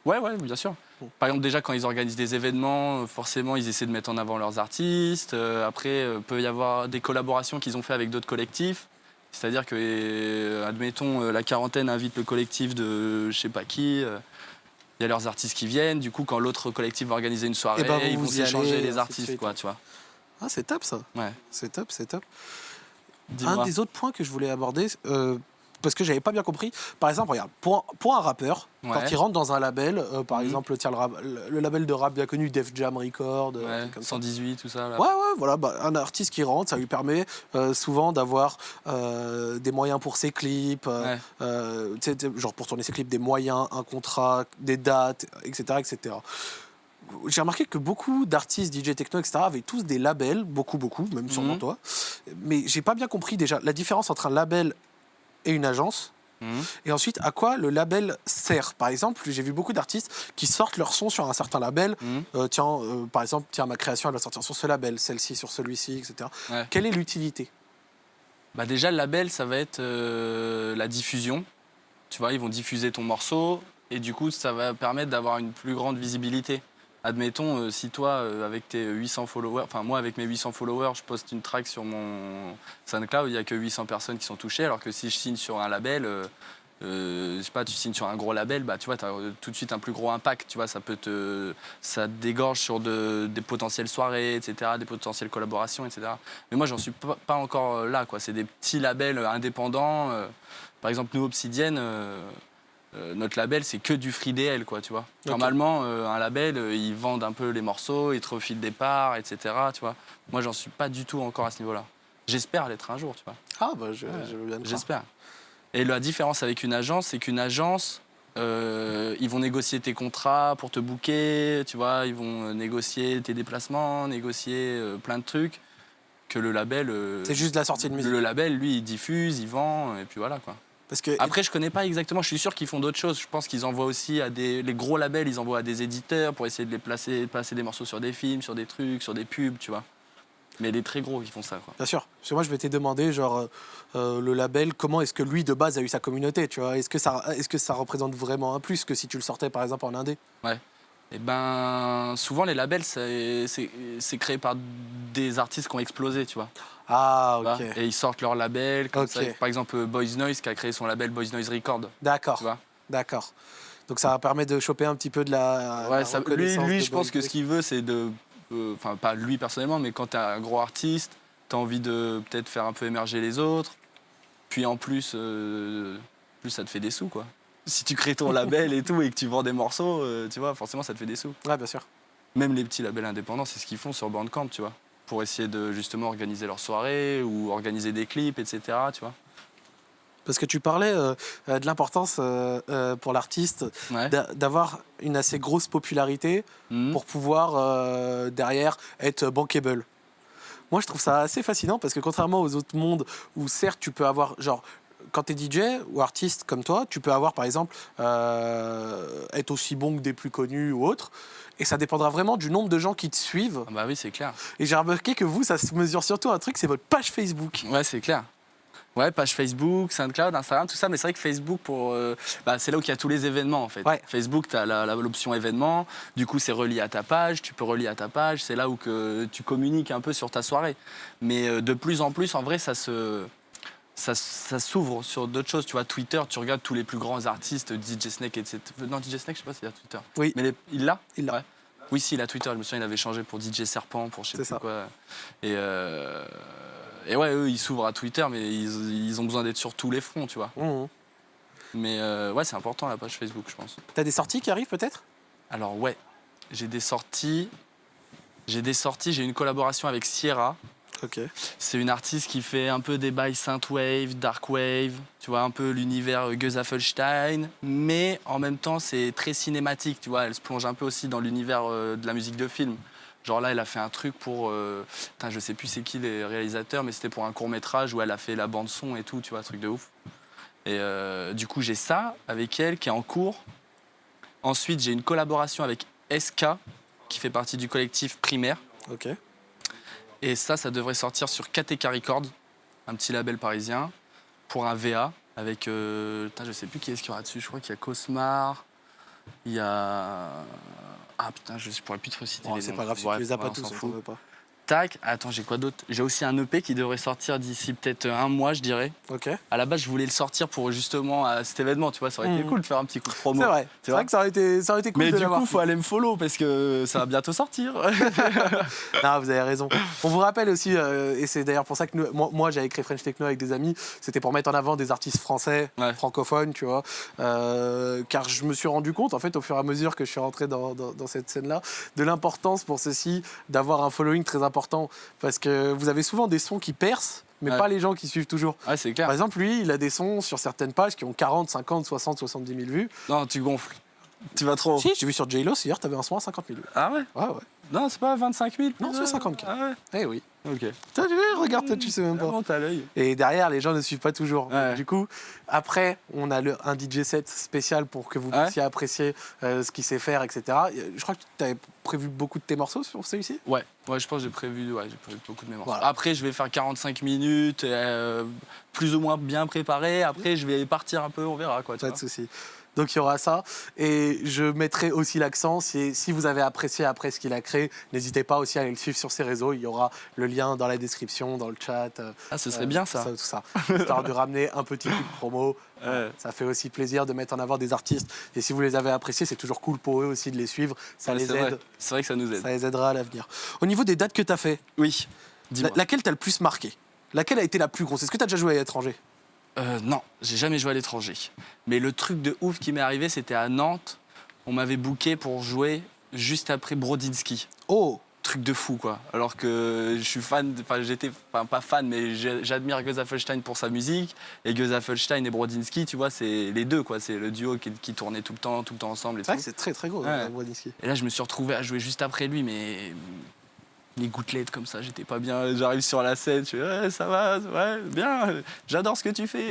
Ouais, bien sûr. Par exemple, déjà, quand ils organisent des événements, forcément, ils essaient de mettre en avant leurs artistes. Après, peut y avoir des collaborations qu'ils ont fait avec d'autres collectifs. C'est-à-dire que, admettons, la quarantaine invite le collectif de je sais pas qui. Il y a leurs artistes qui viennent. Du coup, quand l'autre collectif va organiser une soirée, Eh ben, ils vont vous y s'échanger allez, les ainsi de artistes, suite. quoi, tu vois. Ah, c'est top ça. Ouais. C'est top, c'est top. Dis-moi. Un des autres points que je voulais aborder, parce que j'avais pas bien compris. Par exemple, regarde, pour un rappeur, Ouais. quand il rentre dans un label, par Mhm. exemple, tiens, le label de rap bien connu, Def Jam Record, Ouais, trucs comme ça. 118, tout ça. Là. Ouais, voilà, un artiste qui rentre, ça lui permet souvent d'avoir des moyens pour ses clips, Ouais. tu sais, genre pour tourner ses clips, des moyens, un contrat, des dates, etc., etc. J'ai remarqué que beaucoup d'artistes, DJ techno, etc., avaient tous des labels, beaucoup, même sûrement Mhm. toi. Mais j'ai pas bien compris déjà la différence entre un label et une agence. Mhm. Et ensuite, à quoi le label sert. Par exemple, j'ai vu beaucoup d'artistes qui sortent leur son sur un certain label. Mhm. Par exemple, ma création, elle va sortir sur ce label, celle-ci sur celui-ci, etc. Ouais. Quelle est l'utilité? Bah déjà, le label, ça va être la diffusion. Tu vois, ils vont diffuser ton morceau et du coup, ça va permettre d'avoir une plus grande visibilité. Admettons, si toi, avec tes 800 followers, enfin moi, avec mes 800 followers, je poste une track sur mon SoundCloud, il n'y a que 800 personnes qui sont touchées, alors que si je signe sur un label, je sais pas, tu signes sur un gros label, bah tu vois, tu as tout de suite un plus gros impact, tu vois, ça te dégorge sur des potentielles soirées, etc., des potentielles collaborations, etc. Mais moi, j'en suis pas encore là, quoi. C'est des petits labels indépendants. Par exemple, nous, Obsidienne, notre label, c'est que du free DL, quoi, tu vois. Ok. Normalement, un label, ils vendent un peu les morceaux, ils te refilent des parts, etc., tu vois. Moi, j'en suis pas du tout encore à ce niveau-là. J'espère l'être un jour, tu vois. Ah, bah, je veux bien le croire. J'espère. Et la différence avec une agence, c'est qu'une agence, ils vont négocier tes contrats pour te booker, tu vois, ils vont négocier tes déplacements, négocier plein de trucs. Que le label. C'est juste de la sortie de musique. Le label, lui, il diffuse, il vend, et puis voilà, quoi. Parce que, Après, je connais pas exactement, je suis sûr qu'ils font d'autres choses. Je pense qu'ils envoient aussi à les gros labels, ils envoient à des éditeurs pour essayer de placer des morceaux sur des films, sur des trucs, sur des pubs, tu vois. Mais les très gros, ils font ça, quoi. bien sûr. Parce que moi, je m'étais demandé, genre, le label, comment est-ce que lui, de base, a eu sa communauté, tu vois? Est-ce que ça représente vraiment un plus que si tu le sortais, par exemple, en indé? Ouais. Et ben, souvent, les labels, c'est créé par des artistes qui ont explosé, tu vois. Ah, Tu vois. ok. Et ils sortent leur label, comme ça. Ok. Par exemple, Boys Noise, qui a créé son label Boys Noise Record, tu D'accord. vois. D'accord. Donc ça va permettre de choper un petit peu de la Ouais, reconnaissance lui, de je pense Boys que Noise. ce qu'il veut, c'est de. Enfin, pas lui personnellement, mais quand t'es un gros artiste, t'as envie de peut-être faire un peu émerger les autres. Puis en plus, plus ça te fait des sous, quoi. Si tu crées ton label et tout et que tu vends des morceaux, tu vois, forcément, ça te fait des sous. Ouais, bien sûr. Même les petits labels indépendants, c'est ce qu'ils font sur Bandcamp, tu vois. Pour essayer de justement organiser leurs soirées ou organiser des clips, etc., tu vois. Parce que tu parlais de l'importance pour l'artiste Ouais. d'avoir une assez grosse popularité Mhm. pour pouvoir derrière être bankable. Moi, je trouve ça assez fascinant parce que contrairement aux autres mondes où certes tu peux avoir genre quand tu es DJ ou artiste comme toi, tu peux avoir par exemple être aussi bon que des plus connus ou autres. Et ça dépendra vraiment du nombre de gens qui te suivent. Ah bah oui, c'est clair. Et j'ai remarqué que vous, ça se mesure surtout un truc, c'est votre page Facebook. Ouais, c'est clair. Ouais, page Facebook, SoundCloud, Instagram, tout ça. Mais c'est vrai que Facebook, c'est là où il y a tous les événements, en fait. Ouais. Facebook, tu as l'option événements. Du coup, c'est relié à ta page. Tu peux relier à ta page. C'est là où que tu communiques un peu sur ta soirée. Mais de plus en plus, en vrai, ça s'ouvre sur d'autres choses. Tu vois, Twitter, tu regardes tous les plus grands artistes, DJ Snake, etc. Non, DJ Snake, je sais pas s'il a Twitter. Oui. Mais il l'a. Il l'a. Ouais. Oui, si, il a Twitter. Je me souviens, il avait changé pour DJ Serpent, pour je sais C'est plus ça. quoi. Et ouais, eux, ils s'ouvrent à Twitter, mais ils ont besoin d'être sur tous les fronts, tu vois. Mmh. Mais ouais, c'est important la page Facebook, je pense. T'as des sorties qui arrivent peut-être? Alors ouais, j'ai des sorties. J'ai une collaboration avec Sierra. Ok. C'est une artiste qui fait un peu des bails synthwave, darkwave, tu vois, un peu l'univers Gesaffelstein, mais en même temps c'est très cinématique, tu vois, elle se plonge un peu aussi dans l'univers de la musique de film. Genre là, elle a fait un truc pour, je sais plus c'est qui les réalisateurs, mais c'était pour un court-métrage où elle a fait la bande-son et tout, tu vois, un truc de ouf. Et du coup, j'ai ça avec elle qui est en cours. Ensuite, j'ai une collaboration avec SK, qui fait partie du collectif Primaire. Ok. Et ça devrait sortir sur KTK Records, un petit label parisien, pour un VA avec. Je sais plus qui est-ce qu'il y aura dessus. Je crois qu'il y a Cosmar, il y a. Ah putain, je pourrais plus te reciter les C'est noms. pas grave, si Bref, tu les as pas on tous, s'en on t'en fout. veut pas. Tac, attends, j'ai quoi d'autre? J'ai aussi un EP qui devrait sortir d'ici peut-être un mois, je dirais. Ok. À la base, je voulais le sortir pour justement à cet événement, tu vois, ça aurait été cool de faire un petit coup de promo. C'est vrai que ça aurait été cool Mais de du l'avoir. coup, faut aller me follow parce que ça va bientôt sortir. Non, vous avez raison. On vous rappelle aussi, et c'est d'ailleurs pour ça que moi j'avais créé French Techno avec des amis, c'était pour mettre en avant des artistes français, francophones, tu vois. Car je me suis rendu compte, en fait, au fur et à mesure que je suis rentré dans cette scène-là, de l'importance pour ceci d'avoir un following très important. Parce que vous avez souvent des sons qui percent, mais pas les gens qui suivent toujours. Ouais, c'est clair. Par exemple, lui, il a des sons sur certaines pages qui ont 40, 50, 60, 70 000 vues. Non, tu gonfles. Tu vas trop. Si, j'ai vu sur J-Lo, hier, t'avais un son à 50 000 vues. Ah ouais? Ouais, ouais. Non, c'est pas 25 000. Non, c'est 50K. Ah ouais? Eh oui. Ok. T'as vu, regarde, toi, tu sais même pas. Vraiment, t'as l'œil. Et derrière, les gens ne suivent pas toujours. Ouais. Du coup, après, on a un DJ set spécial pour que vous puissiez apprécier ce qu'il sait faire, etc. Je crois que tu avais prévu beaucoup de tes morceaux sur celui-ci. Ouais, je pense que j'ai prévu beaucoup de mes morceaux. Voilà. Après, je vais faire 45 minutes, plus ou moins bien préparé. Après, je vais partir un peu, on verra quoi. Pas de souci. Donc il y aura ça. Et je mettrai aussi l'accent, si vous avez apprécié après ce qu'il a créé, n'hésitez pas aussi à aller le suivre sur ses réseaux. Il y aura le lien dans la description, dans le chat. Ah, ce serait bien ça. Tout ça. Histoire de ramener un petit coup de promo. Ça fait aussi plaisir de mettre en avant des artistes. Et si vous les avez appréciés, c'est toujours cool pour eux aussi de les suivre. Ça les aide. C'est vrai que ça nous aide. Ça les aidera à l'avenir. Au niveau des dates que tu as fait, Oui, dis-moi. laquelle t'as le plus marqué? Laquelle a été la plus grosse? Est-ce que tu as déjà joué à l'étranger? Non, j'ai jamais joué à l'étranger. Mais le truc de ouf qui m'est arrivé, c'était à Nantes. On m'avait booké pour jouer juste après Brodinski. Oh! Truc de fou, quoi. Alors que je suis fan, pas fan, mais j'admire Gesaffelstein pour sa musique. Et Gesaffelstein et Brodinski, tu vois, c'est les deux, quoi. C'est le duo qui tournait tout le temps ensemble. C'est vrai que c'est très très gros, Brodinski. Et là, je me suis retrouvé à jouer juste après lui, mais les gouttelettes comme ça, j'étais pas bien. J'arrive sur la scène, je fais ouais, ça va, ouais, bien, j'adore ce que tu fais.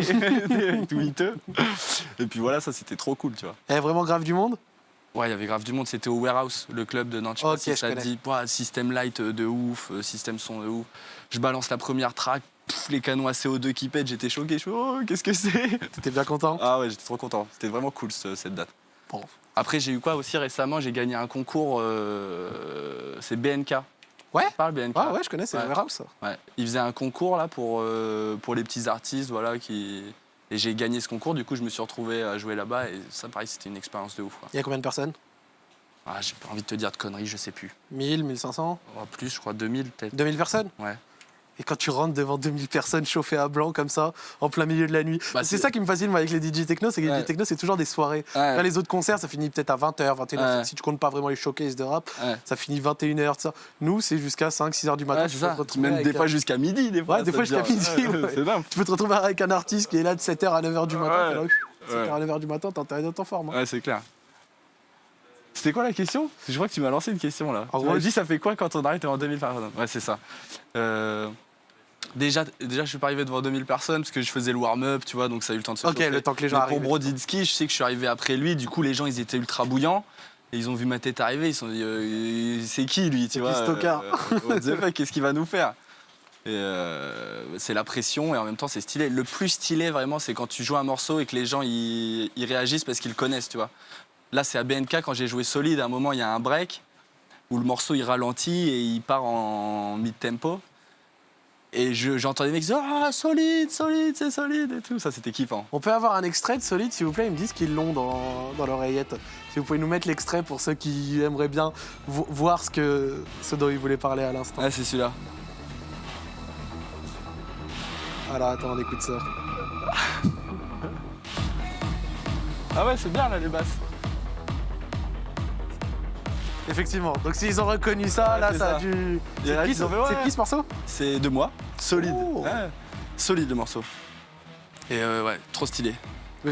Tout miteux. Et puis voilà, ça c'était trop cool, tu vois. Il y avait vraiment grave du monde? Ouais, il y avait grave du monde, c'était au Warehouse, le club de Nantes. Je sais pas si ça te dit, système light de ouf, système son de ouf. Je balance la première track, les canons à CO2 qui pètent, j'étais choqué, je fais oh, qu'est-ce que c'est? T'étais bien content? Ah ouais, j'étais trop content, c'était vraiment cool cette date. Bon. Après, j'ai eu quoi aussi récemment? J'ai gagné un concours, c'est BNK. Ouais, parle BNK. Ouais, je connais, c'est Warehouse. Ouais. Ils faisaient un concours là pour les petits artistes, voilà, et j'ai gagné ce concours. Du coup, je me suis retrouvé à jouer là-bas et ça, pareil, c'était une expérience de ouf. Quoi. Il y a combien de personnes? Ah, j'ai pas envie de te dire de conneries, je sais plus. 1000, 1500? Oh, plus, je crois 2000 peut-être. 2000 personnes? Ouais. Et quand tu rentres devant 2000 personnes chauffées à blanc comme ça, en plein milieu de la nuit. C'est ça qui me fascine moi, avec les DJ techno, c'est que les DJ techno, c'est toujours des soirées. Là, les autres concerts, ça finit peut-être à 20h, 21h. Si tu comptes pas vraiment les showcases de rap, ça finit 21h. Ça. Nous, c'est jusqu'à 5, 6h du matin. Ouais, c'est ça. Même des fois jusqu'à midi. Des fois, ouais, des fois jusqu'à midi. C'est dingue. Tu peux te retrouver avec un artiste qui est là de 7h à 9h du matin. 7h à 9h du matin, t'as intérêt d'être en forme. Ouais, c'est clair. C'était quoi la question? Je crois que tu m'as lancé une question là. En tu m'as dit ça fait quoi quand on arrive devant 2000 personnes? Ouais, c'est ça. Déjà, je suis pas arrivé devant 2000 personnes parce que je faisais le warm-up, tu vois, donc ça a eu le temps de se chauffer. Ok, le temps que les gens arrivent. Pour Brodinski, je sais que je suis arrivé après lui, du coup les gens ils étaient ultra bouillants et ils ont vu ma tête arriver, ils se sont dit c'est qui lui, tu vois? Qu'est-ce qu'il va nous faire? Et c'est la pression et en même temps c'est stylé. Le plus stylé vraiment, c'est quand tu joues un morceau et que les gens ils réagissent parce qu'ils le connaissent, tu vois. Là c'est à BNK quand j'ai joué Solide, à un moment il y a un break où le morceau il ralentit et il part en mid-tempo. Et j'entends des mecs qui disent ah, solide, c'est solide et tout. Ça, c'était kiffant. On peut avoir un extrait de Solide, s'il vous plaît? Ils me disent qu'ils l'ont dans l'oreillette. Si vous pouvez nous mettre l'extrait pour ceux qui aimeraient bien voir ce dont ils voulaient parler à l'instant. Ah, c'est celui-là. Alors, attends, on écoute ça. Ah ouais, c'est bien, là, les basses. Effectivement. Donc, s'ils ont reconnu ça, là, ça a dû... C'est qui ce morceau? C'est de moi. Solide. Oh. Ouais. Solide, le morceau. Et ouais, trop stylé.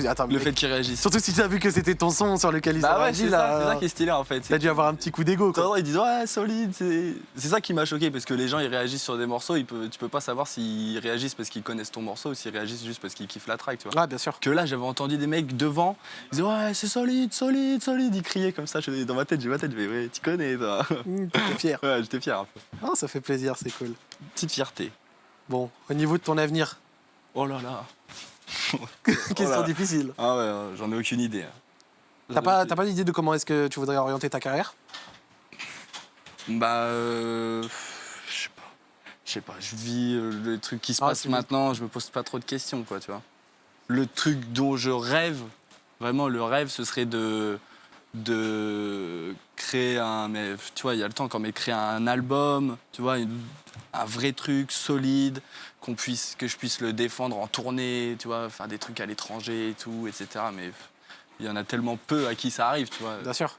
Attends, le fait qu'ils réagissent. Surtout si tu as vu que c'était ton son sur lequel ils ont réagi. C'est ça qui est stylé en fait. T'as dû avoir un petit coup d'ego. Ils disent ouais, solide. C'est ça qui m'a choqué parce que les gens ils réagissent sur des morceaux. Tu peux pas savoir s'ils réagissent parce qu'ils connaissent ton morceau ou s'ils réagissent juste parce qu'ils kiffent la track. Tu vois. Ouais, bien sûr. Que là, j'avais entendu des mecs devant. Ils disaient ouais, c'est solide. Ils criaient comme ça. Dans ma tête, je vais ouais, tu connais toi. T'étais fier. Ouais, j'étais fier un peu. Ah, ça fait plaisir, c'est cool. Petite fierté. Bon, au niveau de ton avenir. Oh là là. Question difficile. Ah ouais, j'en ai aucune idée. T'as pas d'idée de comment est-ce que tu voudrais orienter ta carrière? Je sais pas. je sais pas, je vis le truc qui se Ah, passe c'est- maintenant, je me pose pas trop de questions, quoi, tu vois. Le truc dont je rêve, vraiment le rêve, ce serait de créer un, mais tu vois, il y a le temps encore, mais créer un album, tu vois, un vrai truc solide, que je puisse le défendre en tournée, tu vois, faire des trucs à l'étranger et tout, etc. Mais il y en a tellement peu à qui ça arrive, tu vois. Bien sûr.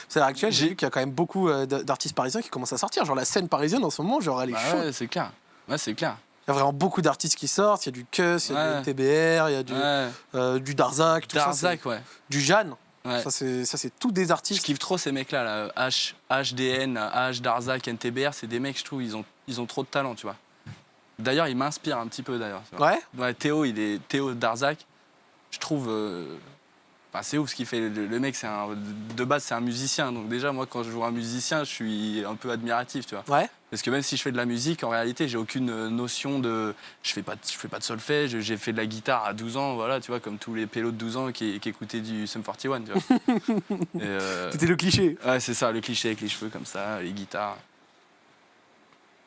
C'est à l'heure actuelle, j'ai vu qu'il y a quand même beaucoup d'artistes parisiens qui commencent à sortir. Genre la scène parisienne en ce moment, genre elle est Bah chaude. ouais, c'est clair. Ouais, c'est clair. Il y a vraiment beaucoup d'artistes qui sortent. Il y a du Kuss, il y a Ouais. du NTBR, il y a du Darzac, tout ça. Darzac, ouais. Du Jeanne. Ouais. Ça, c'est tous des Je artistes. kiffe trop ces mecs-là, là. HDN, H, Darzac, NTBR, c'est des mecs, je trouve, ils ont trop de talent, tu vois. D'ailleurs, ils m'inspirent un petit peu, d'ailleurs. Tu vois. Ouais. Ouais, Théo Darzac, je trouve. Enfin, c'est ouf ce qu'il fait. Le mec, de base, c'est un musicien. Donc, déjà, moi, quand je vois un musicien, je suis un peu admiratif, tu vois. Ouais. Parce que même si je fais de la musique, en réalité, j'ai aucune notion de. Je fais pas de solfège, j'ai fait de la guitare à 12 ans, voilà, tu vois, comme tous les pélos de 12 ans qui écoutaient du Sum 41, tu vois. Et, C'était le cliché. ouais, c'est ça, le cliché avec les cheveux comme ça, les guitares.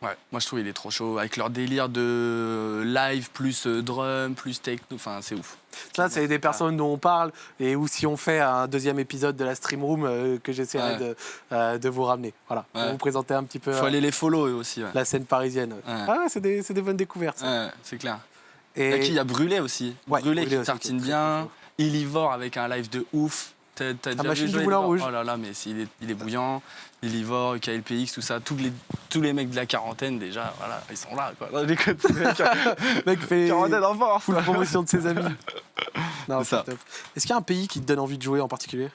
Ouais, moi je trouve il est trop chaud, avec leur délire de live plus drum, plus techno, enfin c'est ouf. Ça, c'est des personnes dont on parle et où si on fait un deuxième épisode de la Stream Room que j'essaierai de vous ramener. Voilà, pour Ouais. vous présenter un petit peu Faut aller les follow eux aussi. Ouais, la scène parisienne. Ouais. Ah, c'est des bonnes découvertes. Ça. ouais c'est clair. Et Il y a Brûlé aussi. Ouais, Brûlé Brûlé qui aussi, tartine qui est très, bien. très chaud. Illivore avec un live de ouf. T'as déjà Machine vu du jouer Moulin Illivore Rouge. Oh là là, mais il est bouillant. Illivore, KLPX, tout ça. Tous les mecs de la quarantaine déjà, voilà, ils sont là. Quoi. Non, j'écoute, Le mec fait quarantaine en force. full promotion de ses amis. Non, C'est ça. c'est top. Est-ce qu'il y a un pays qui te donne envie de jouer en particulier?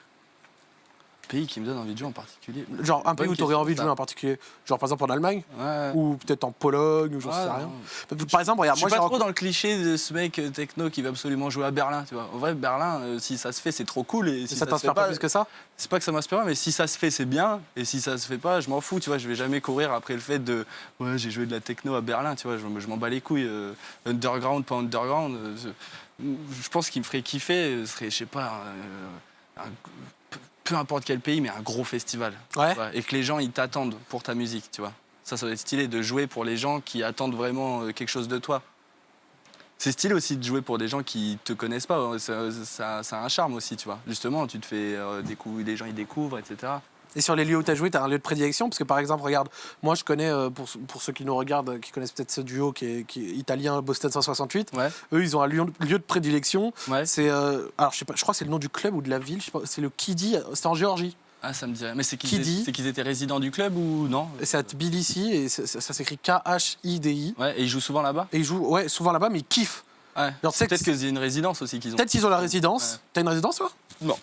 Pays qui me donne envie de jouer en particulier. Genre un pays Bonne où tu aurais question, envie de ça. jouer en particulier? Genre par exemple en Allemagne? Ouais. Ou peut-être en Pologne, ou j'en sais Ouais, rien. non. Par exemple, Je regarde, suis moi pas j'ai trop dans le cliché de ce mec techno qui va absolument jouer à Berlin, tu vois. En vrai, Berlin, si ça se fait, c'est trop cool. Et si ça se t'inspire fait pas plus que ça? c'est pas que ça m'inspire pas, mais si ça se fait, c'est bien. Et si ça se fait pas, je m'en fous, tu vois. Je vais jamais courir après le fait de ouais, j'ai joué de la techno à Berlin, tu vois. Je m'en bats les couilles. Underground, pas underground. Je pense qu'il me ferait kiffer, ce serait, je sais pas, peu importe quel pays, mais un gros festival. Ouais. Tu vois, et que les gens, ils t'attendent pour ta musique, tu vois. Ça doit être stylé de jouer pour les gens qui attendent vraiment quelque chose de toi. C'est stylé aussi de jouer pour des gens qui te connaissent pas. Ça a un charme aussi, tu vois. Justement, tu te fais découvrir, les gens ils découvrent, etc. Et sur les lieux où tu as joué, tu as un lieu de prédilection? Parce que par exemple, regarde, moi je connais, pour ceux qui nous regardent, qui connaissent peut-être ce duo qui est italien, Boston 168, Ouais, eux ils ont un lieu de prédilection. ouais. C'est, alors je sais pas, je crois que c'est le nom du club ou de la ville, je sais pas, c'est le Kidi, c'est en Géorgie. Ah, ça me dirait. Mais Qui dit c'est qu'ils étaient résidents du club ou non? Et c'est à Tbilissi et ça s'écrit Khidi. Ouais, et ils jouent souvent là-bas? Et ils jouent ouais, souvent là-bas, mais ils kiffent. Ouais. Alors, tu sais Peut-être que- que c'est une résidence aussi qu'ils ont. Peut-être qu'ils ont la résidence. Ouais. T'as une résidence toi? Non.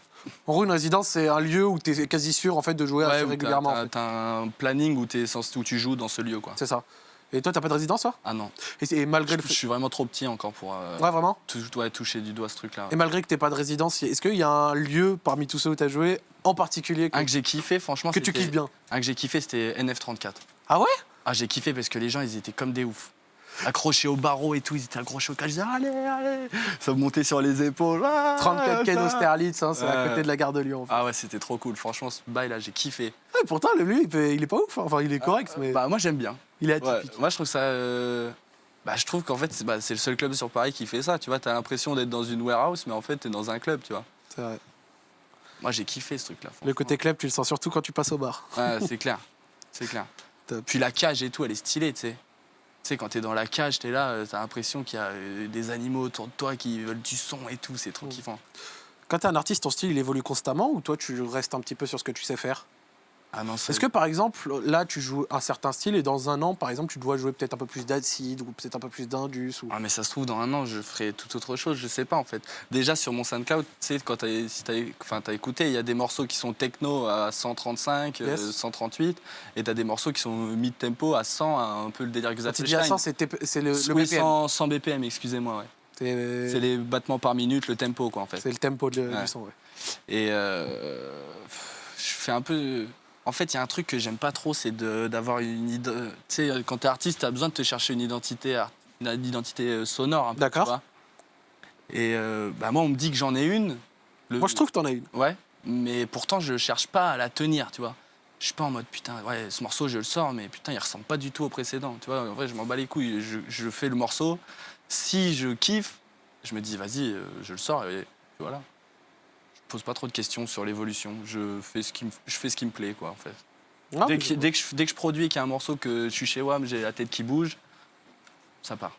En gros, une résidence, c'est un lieu où tu es quasi sûr en fait, de jouer assez où régulièrement. en fait. t'as un planning où tu joues dans ce lieu, quoi. C'est ça. Et toi, t'as pas de résidence, toi? Ah non. Et malgré le Je fait. suis vraiment trop petit encore pour Ouais, vraiment? toucher du doigt ce truc-là. Et malgré que t'aies pas de résidence, est-ce qu'il y a un lieu parmi tous ceux où t'as joué en particulier Un que j'ai kiffé, franchement, que tu kiffes bien? Un que j'ai kiffé, c'était NF34. Ah ouais? Ah, j'ai kiffé parce que les gens, ils étaient comme des oufs. Accrochés au barreau et tout, ils étaient accrochés au cage. Je disais, allez, allez. Ça me montait sur les épaules. Ah, 34 quai ça. d'Austerlitz, hein, c'est à Ouais. côté de la gare de Lyon. En fait. Ah ouais, c'était trop cool. Franchement, ce bail-là, j'ai kiffé. Ouais, pourtant, le lieu, il est pas ouf. Enfin, il est correct, mais Bah, moi, j'aime bien. il est Ouais. atypique. Moi, je trouve ça. Bah, je trouve qu'en fait, c'est le seul club sur Paris qui fait ça. Tu vois, t'as l'impression d'être dans une warehouse, mais en fait, t'es dans un club, tu vois. C'est vrai. Moi, j'ai kiffé ce truc-là. Le franchement. côté club, tu le sens surtout quand tu passes au bar. Ouais, c'est clair. C'est clair. Top. Puis la cage et tout, elle est stylée, tu sais. Tu sais, quand t'es dans la cage, t'es là, t'as l'impression qu'il y a des animaux autour de toi qui veulent du son et tout, c'est trop kiffant. Quand t'es un artiste, ton style, il évolue constamment ou toi, tu restes un petit peu sur ce que tu sais faire? Ah non, Est-ce que par exemple, là, tu joues un certain style et dans un an, par exemple, tu dois jouer peut-être un peu plus d'acide ou peut-être un peu plus d'indus ou... Ah mais ça se trouve, dans un an, je ferai tout autre chose, je sais pas en fait. Déjà sur mon SoundCloud, tu sais, quand t'as écouté, il y a des morceaux qui sont techno à 135, Yes. 138, et t'as des morceaux qui sont mid-tempo à 100, un peu le délire Quand tu Xavier dis à 100, c'est le Oui, BPM. 100 BPM, excusez-moi, ouais. C'est C'est les battements par minute, le tempo quoi en fait. le tempo Ouais. du son, ouais. Et je fais un peu... En fait, il y a un truc que j'aime pas trop, c'est d'avoir une idée... Tu sais, quand t'es artiste, t'as besoin de te chercher une identité sonore. Un peu, D'accord. tu vois. Et bah, moi, on me dit que j'en ai une. Moi, je trouve que t'en as une. Ouais, mais pourtant, je cherche pas à la tenir, tu vois. Je suis pas en mode putain, ouais, ce morceau je le sors, mais putain, il ressemble pas du tout au précédent. Tu vois, en vrai, je m'en bats les couilles. Je fais le morceau. Si je kiffe, je me dis vas-y, je le sors et voilà. Je pose pas trop de questions sur l'évolution. Je fais ce qui me plaît, quoi, en fait. Ah, Dès que je produis et qu'il y a un morceau que je suis chez WAM, j'ai la tête qui bouge, ça part.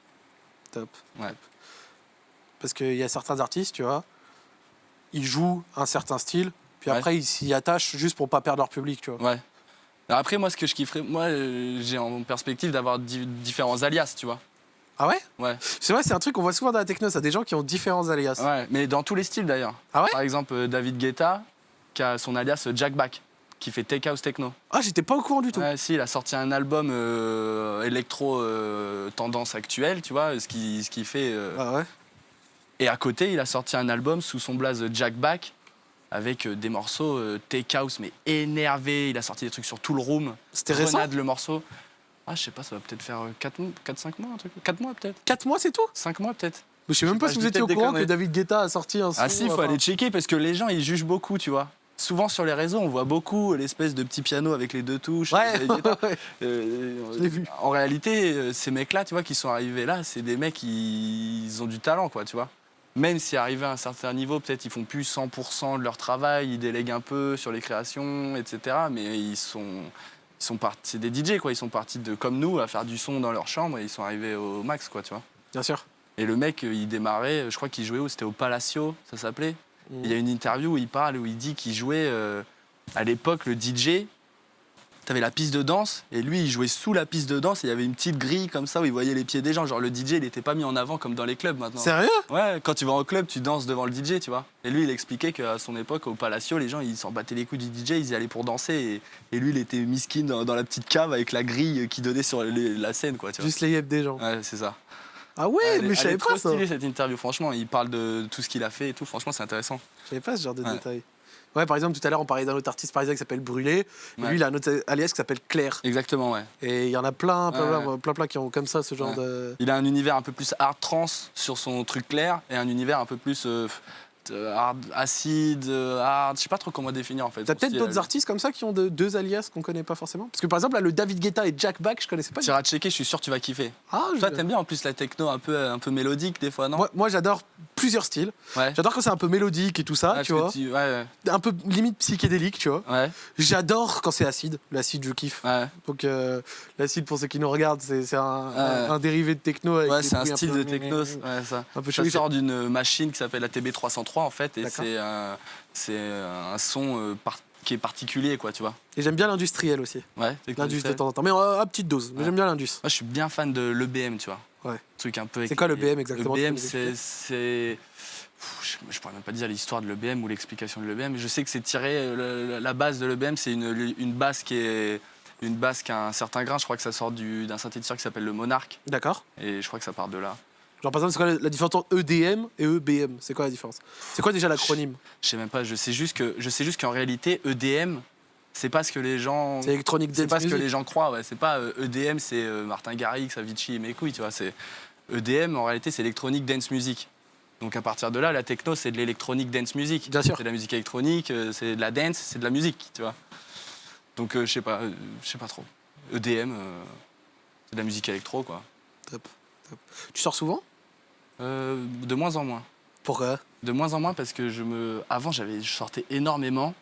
top. Ouais. Parce qu'il y a certains artistes, tu vois, ils jouent un certain style, puis Ouais. après ils s'y attachent juste pour pas perdre leur public, tu vois. Ouais. Alors après, moi, ce que je kifferais, j'ai en perspective d'avoir différents alias, tu vois. Ah ouais? Ouais. C'est vrai, c'est un truc qu'on voit souvent dans la techno, ça, des gens qui ont différents alias. Ouais, mais dans tous les styles d'ailleurs. Ah ouais? Par exemple, David Guetta, qui a son alias Jack Back, qui fait Tech House Techno. Ah, j'étais pas au courant du tout. Ouais, si, il a sorti un album électro tendance actuelle, tu vois, ce qui fait. Ah ouais? Et à côté, il a sorti un album sous son blaze Jack Back, avec des morceaux Tech House, mais énervés. Il a sorti des trucs sur tout le room. C'était récent? Grenade, le morceau. Ah, je sais pas, ça va peut-être faire 4-5 mois, un truc. 4 mois peut-être. 4 mois, c'est tout? 5 mois peut-être. Je sais même pas pas, si je vous dis étiez au peut-être des courant que conneries. David Guetta a sorti un son. Ah si, il faut aller checker parce que les gens ils jugent beaucoup, tu vois. Souvent sur les réseaux, on voit beaucoup l'espèce de petit piano avec les deux touches. Ouais, les guitares. ouais. Je l'ai vu. En réalité, ces mecs-là, tu vois, qui sont arrivés là, c'est des mecs ils ont du talent, quoi, tu vois. Même si arrivés à un certain niveau, peut-être ils font plus 100% de leur travail, ils délèguent un peu sur les créations, etc. Mais ils sont partis, c'est des DJ, quoi. Ils sont partis de comme nous à faire du son dans leur chambre et ils sont arrivés au max, quoi, tu vois. Bien sûr. Et le mec, il démarrait, je crois qu'il jouait où? C'était au Palacio, ça s'appelait. Il y a une interview où il parle, où il dit qu'il jouait à l'époque, le DJ, t'avais la piste de danse, et lui, il jouait sous la piste de danse, et il y avait une petite grille comme ça où il voyait les pieds des gens. Genre le DJ, il n'était pas mis en avant comme dans les clubs maintenant. Sérieux? Ouais, quand tu vas en club, tu danses devant le DJ, tu vois. Et lui, il expliquait qu'à son époque, au Palacio, les gens, ils s'en battaient les couilles du DJ, ils y allaient pour danser, et lui, il était miskin dans la petite cave avec la grille qui donnait sur la scène, quoi, tu vois. Juste les yep des gens. Ouais, c'est ça. Ah ouais, Elle mais je est savais trop pas ça. stylée, cette interview, franchement. Il parle de tout ce qu'il a fait et tout. Franchement, c'est intéressant. Je savais pas ce genre de Ouais. détails. Ouais, par exemple, tout à l'heure, on parlait d'un autre artiste parisien qui s'appelle Brûlé. Et Ouais. lui, il a un autre alias qui s'appelle Claire. Exactement, ouais. Et il y en a plein qui ont comme ça ce genre Ouais. de. Il a un univers un peu plus hard trance sur son truc clair et un univers un peu plus hard acide, hard. Je sais pas trop comment définir en fait. T'as son peut-être style, d'autres artistes comme ça qui ont deux alias qu'on connaît pas forcément. Parce que par exemple, là, le David Guetta et Jack Back, je connaissais pas. Tu iras checker, je suis sûr que tu vas kiffer. Ah, Toi, t'aimes bien en plus la techno un peu mélodique des fois, non? moi j'adore plusieurs styles. Ouais. J'adore quand c'est un peu mélodique et tout ça, Ouais, tu parce vois. que ouais, Un peu limite psychédélique, tu vois. ouais, J'adore quand c'est acide. L'acide, je kiffe. ouais. Donc, l'acide, pour ceux qui nous regardent, c'est un dérivé de techno. Avec Ouais, des c'est un bruits style peu- de techno, ouais, ça. Un peu Ça chelou. sort d'une machine qui s'appelle la TB303 en fait, et D'accord. c'est un son qui est particulier, quoi, tu vois. Et j'aime bien l'industriel aussi. Ouais, L'indus de temps en temps. Mais à petite dose. Mais Ouais. j'aime bien l'indus. Moi, je suis bien fan de l'EBM, tu vois. Ouais. Truc un peu. C'est quoi l'EBM exactement? L'EBM, Tu peux nous c'est. Je pourrais même pas dire l'histoire de l'EBM ou l'explication de l'EBM, mais je sais que c'est tiré. La base de l'EBM, c'est une basse qui est. Une basse qui a un certain grain. Je crois que ça sort d'un synthétiseur qui s'appelle le Monarch. D'accord. Et je crois que ça part de là. Genre, par exemple, c'est quoi la différence entre EDM et EBM? C'est quoi la différence? C'est quoi déjà l'acronyme? Je sais même pas. Je sais juste qu'en réalité, EDM, c'est pas ce que les gens. C'est Electronic C'est Dance pas ce que Music. les gens croient. Ouais. C'est pas EDM, c'est Martin Garrix, Avicii et mes couilles, tu vois. C'est EDM, en réalité, c'est Electronic Dance Music. Donc à partir de là, la techno, c'est de l'électronic dance music. Bien sûr. C'est de la musique électronique, c'est de la dance, c'est de la musique, tu vois. Donc je sais pas trop. EDM, c'est de la musique électro, quoi. Top. Tu sors souvent? De moins en moins. Pourquoi? De moins en moins parce que avant, je sortais énormément.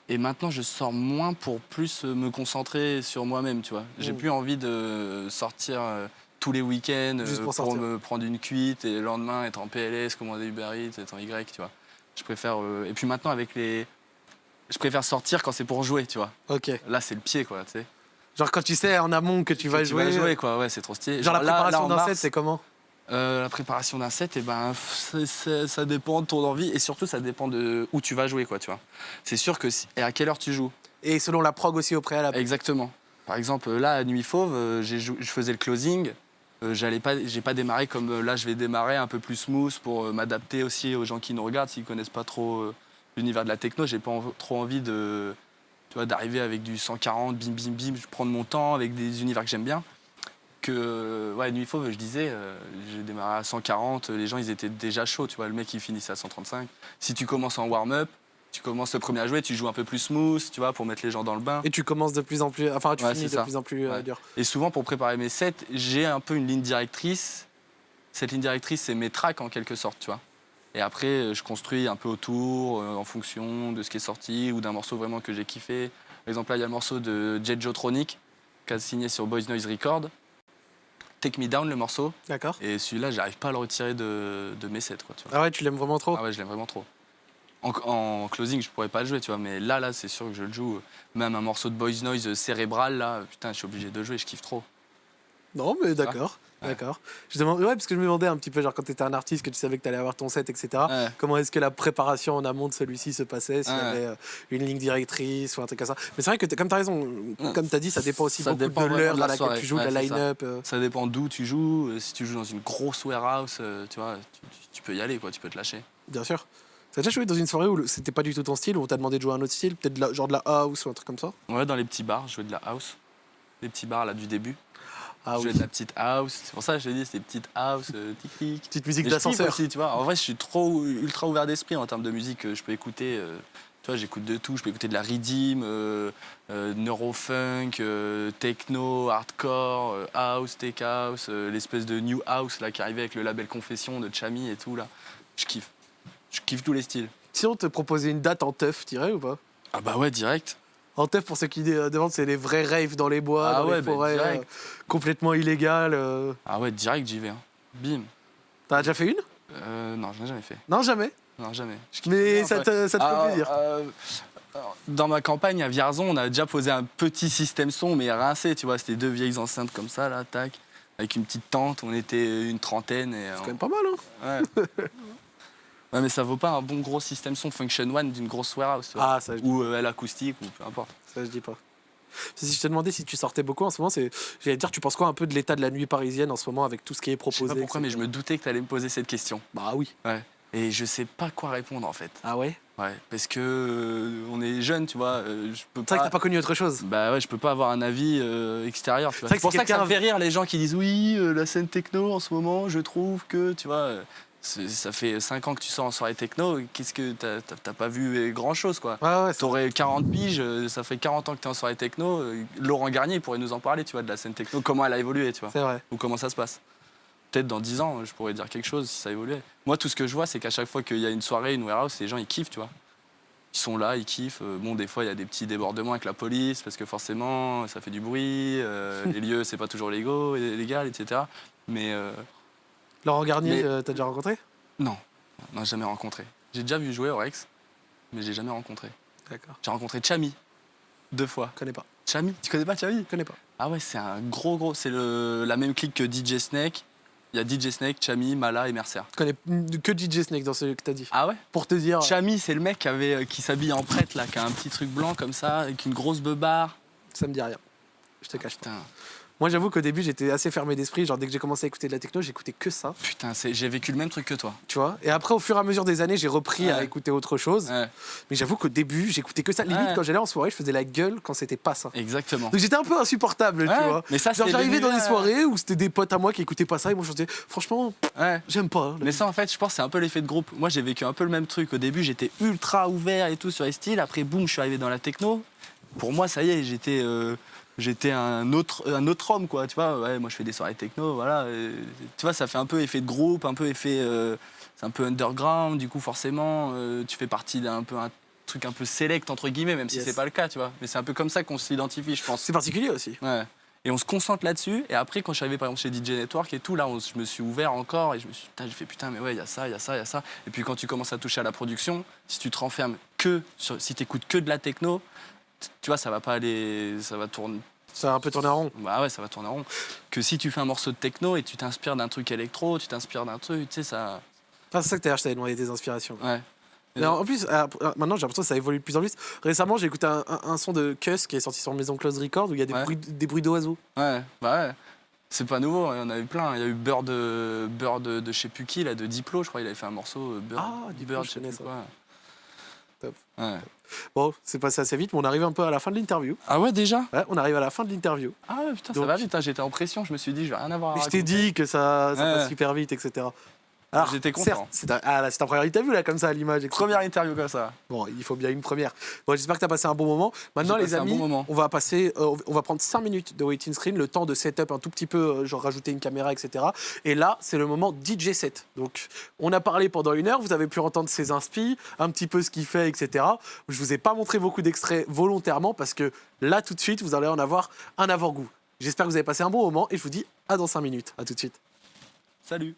Et maintenant, je sors moins pour plus me concentrer sur moi-même, tu vois. J'ai plus envie de sortir tous les week-ends Juste pour pour sortir. me prendre une cuite et le lendemain être en PLS, commander Uber Eats, être en Y, tu vois. Je préfère... Et puis maintenant, je préfère sortir quand c'est pour jouer, tu vois. Ok. Là, c'est le pied, quoi, tu sais. Genre quand tu sais en amont que tu vas jouer. quoi, ouais, c'est trop stylé. Genre la là, préparation en d'un set, mars, c'est comment? la préparation d'un set, ça dépend de ton envie et surtout ça dépend de où tu vas jouer, quoi, tu vois. C'est sûr que et à quelle heure tu joues. Et selon la prog aussi au préalable. Exactement. Par exemple, là à Nuit Fauve, je faisais le closing. J'ai pas démarré comme là je vais démarrer un peu plus smooth pour m'adapter aussi aux gens qui nous regardent s'ils connaissent pas trop l'univers de la techno. J'ai pas trop envie d'arriver avec du 140, bim bim bim, je prends mon temps avec des univers que j'aime bien. Nuit Fauve, je disais, j'ai démarré à 140, les gens ils étaient déjà chauds, tu vois, le mec il finissait à 135. Si tu commences en warm-up, Tu commences le premier à jouer, tu joues un peu plus smooth, tu vois, pour mettre les gens dans le bain. Et tu commences de plus en plus. Enfin, tu Ouais, finis c'est de ça. plus en plus Ouais. dur. Et souvent, pour préparer mes sets, j'ai un peu une ligne directrice. Cette ligne directrice, c'est mes tracks en quelque sorte, tu vois. Et après, je construis un peu autour, en fonction de ce qui est sorti ou d'un morceau vraiment que j'ai kiffé. Par exemple, là, il y a le morceau de Jet Jotronic, qui a signé sur Boys Noise Record. Take Me Down, le morceau. D'accord. Et celui-là, j'arrive pas à le retirer de mes sets, quoi, tu vois. Ah ouais, tu l'aimes vraiment trop. Ah ouais, je l'aime vraiment trop. En closing, je pourrais pas le jouer, tu vois, mais là, c'est sûr que je le joue. Même un morceau de Boys Noise cérébral, là, putain, je suis obligé de le jouer, je kiffe trop. Non, mais d'accord. Ouais. D'accord. Ouais, parce que je me demandais un petit peu, genre, quand tu étais un artiste, que tu savais que tu allais avoir ton set, etc., Ouais. comment est-ce que la préparation en amont de celui-ci se passait, s'il y Ouais. avait une ligne directrice ou un truc comme ça. Mais c'est vrai que, comme tu as raison, comme tu as dit, ça dépend aussi Ça beaucoup dépend de vraiment l'heure de la à laquelle soirée. tu joues, de Ouais, la c'est ça. line-up. Ça dépend d'où tu joues. Si tu joues dans une grosse warehouse, tu vois, tu peux y aller, quoi, tu peux te lâcher. Bien sûr. T'as déjà joué dans une soirée où c'était pas du tout ton style, où on t'a demandé de jouer un autre style, peut-être genre de la house ou un truc comme ça? Ouais, dans les petits bars, je jouais de la house. Les petits bars, là, du début. Ah Je oui. jouais de la petite house. C'est pour ça que je te dis, c'est des petites house, tic-tic. Petite musique Et je kiffe d'ascenseur. aussi, tu vois. En vrai, je suis trop ultra ouvert d'esprit en termes de musique. Je peux écouter, tu vois, j'écoute de tout. Je peux écouter de la redeem, neurofunk, techno, hardcore, house, tech house, l'espèce de new house là qui arrivait avec le label Confession de Chami et tout là. Je kiffe. Je kiffe tous les styles. Si on te proposait une date en teuf, t'irais ou pas? Ah bah ouais, direct. En teuf, pour ceux qui demandent, c'est les vrais raves dans les bois, Ah dans ouais, les bah, forêts, direct. complètement illégales. Ah ouais, direct, j'y vais. Hein. Bim. T'as déjà fait une? Non, je n'ai jamais fait. Non, jamais. Non, jamais. Je kiffe Mais bien, ça ouais. te fait plaisir. Dans ma campagne à Vierzon, on a déjà posé un petit système son, mais rincé, tu vois. C'était 2 vieilles enceintes comme ça, là, tac, avec une petite tente. On était une trentaine. Et, C'est quand même pas mal, hein. ouais. Ouais, mais ça vaut pas un bon gros système son Function One d'une grosse warehouse, tu vois. Ah, ça, Ou l'acoustique, ou peu importe. ça, je dis pas. Si je te demandais si tu sortais beaucoup en ce moment, j'allais te dire, tu penses quoi un peu de l'état de la nuit parisienne en ce moment avec tout ce qui est Je sais proposé? pas pourquoi, mais etc. je me doutais que tu allais me poser cette question. Bah oui. Ouais. Et je sais pas quoi répondre, en fait. Ah ouais? Ouais, parce que on est jeune, tu vois. Je peux C'est vrai que pas. t'as pas connu autre chose. Bah ouais, je peux pas avoir un avis extérieur, tu vois. C'est vrai C'est pour que ça que ça quelqu'un- me fait rire les gens qui disent oui, la scène techno en ce moment, je trouve que, tu vois, ça fait 5 ans que tu sors en soirée techno, qu'est-ce que t'as pas vu grand chose, quoi. Ouais, ouais. T'aurais 40 piges, ça fait 40 ans que t'es en soirée techno. Laurent Garnier pourrait nous en parler, tu vois, de la scène techno, comment elle a évolué, tu vois, C'est vrai. ou comment ça se passe. Peut-être dans 10 ans, je pourrais dire quelque chose si ça évoluait. Moi, tout ce que je vois, c'est qu'à chaque fois qu'il y a une soirée, une warehouse, les gens, ils kiffent, tu vois. Ils sont là, ils kiffent. Bon, des fois, il y a des petits débordements avec la police, parce que forcément, ça fait du bruit. Les lieux, c'est pas toujours légal, etc. Mais Laurent Garnier, Mais- t'as déjà rencontré? non, non, jamais rencontré. J'ai déjà vu jouer au Rex, mais j'ai jamais rencontré. D'accord. J'ai rencontré Chami, 2 fois. Je connais pas. Chami, tu connais pas Chami? Je connais pas. Ah ouais, c'est un gros. C'est la même clique que DJ Snake. Il y a DJ Snake, Chami, Mala et Mercer. Je connais que DJ Snake dans ce que t'as dit. Ah ouais? Pour te dire. Chami, c'est le mec qui s'habille en prêtre, là, qui a un petit truc blanc comme ça, avec une grosse beubare. Ça me dit rien. Je te cache pas. Putain, Moi, j'avoue qu'au début, j'étais assez fermé d'esprit. Genre, dès que j'ai commencé à écouter de la techno, j'écoutais que ça, j'ai vécu le même truc que toi. tu vois. Et après, au fur et à mesure des années, j'ai repris à Ouais. écouter autre chose. Ouais, Mais j'avoue qu'au début, j'écoutais que ça. Limite, Ouais. quand j'allais en soirée, je faisais la gueule quand c'était pas ça. exactement. Donc j'étais un peu insupportable, tu Ouais, vois. mais ça, Genre, c'est j'arrivais dans des l'univers. soirées où c'était des potes à moi qui écoutaient pas ça et moi je disais, franchement, Ouais. j'aime pas. Mais ça, en fait, je pense que c'est un peu l'effet de groupe. Moi, j'ai vécu un peu le même truc. Au début, j'étais ultra ouvert et tout sur les styles. Après, boum, je suis arrivé dans la techno. Pour moi, ça y est, j'étais un autre homme, quoi. Tu vois, ouais, moi, je fais des soirées techno, voilà. Tu vois, ça fait un peu effet de groupe, un peu effet. C'est un peu underground. Du coup, forcément, tu fais partie d'un peu un truc un peu select, entre guillemets, même si Yes. c'est pas le cas, tu vois. Mais c'est un peu comme ça qu'on s'identifie, je pense. C'est particulier aussi. Ouais. Et on se concentre là-dessus. Et après, quand je suis arrivé par exemple chez DJ Network et tout, là, je me suis ouvert encore et je me suis dit, j'ai fait putain, mais ouais, il y a ça, il y a ça, il y a ça. Et puis quand tu commences à toucher à la production, si tu te renfermes si tu écoutes que de la techno, tu vois, ça va pas aller, ça va tourner. Ça a un peu tourné en rond. Bah ouais, ça va tourner en rond. Que si tu fais un morceau de techno et tu t'inspires d'un truc électro, tu t'inspires d'un truc, tu sais, ça. Enfin, c'est ça que d'ailleurs, je t'avais demandé des inspirations. Ouais. Mais en plus, maintenant, j'ai l'impression que ça évolue de plus en plus. Récemment, j'ai écouté un son de Kuss qui est sorti sur Maison Close Record où il y a Ouais. des bruits d'oiseaux. Ouais, bah ouais. C'est pas nouveau, il y en a eu plein. Il y a eu Bird de je sais plus qui, là, de Diplo, je crois, il avait fait un morceau. Bird, Ah, Diplo, Bird, je je sais connais plus ça. quoi. Top. Ouais. Bon, c'est passé assez vite, mais on arrive un peu à la fin de l'interview. Ah ouais, déjà? Ouais, on arrive à la fin de l'interview. Ah ouais, putain, Donc- ça va vite, hein, j'étais en pression, je me suis dit, je vais rien avoir à Et je t'ai raconter. dit que ça Ouais. passe super vite, etc. Alors, J'étais content. certes, c'est ta première interview là, comme ça, à l'image. etc. Première interview comme ça. Bon, il faut bien une première. Bon, j'espère que tu as passé un bon moment. Maintenant, J'ai les passé un amis, bon moment. on va prendre 5 minutes de waiting screen, le temps de setup un tout petit peu, genre rajouter une caméra, etc. Et là, c'est le moment DJ set. Donc, on a parlé pendant 1 heure, vous avez pu entendre ses inspi, un petit peu ce qu'il fait, etc. Je vous ai pas montré beaucoup d'extraits volontairement parce que là, tout de suite, vous allez en avoir un avant-goût. J'espère que vous avez passé un bon moment et je vous dis à dans 5 minutes. À tout de suite. Salut.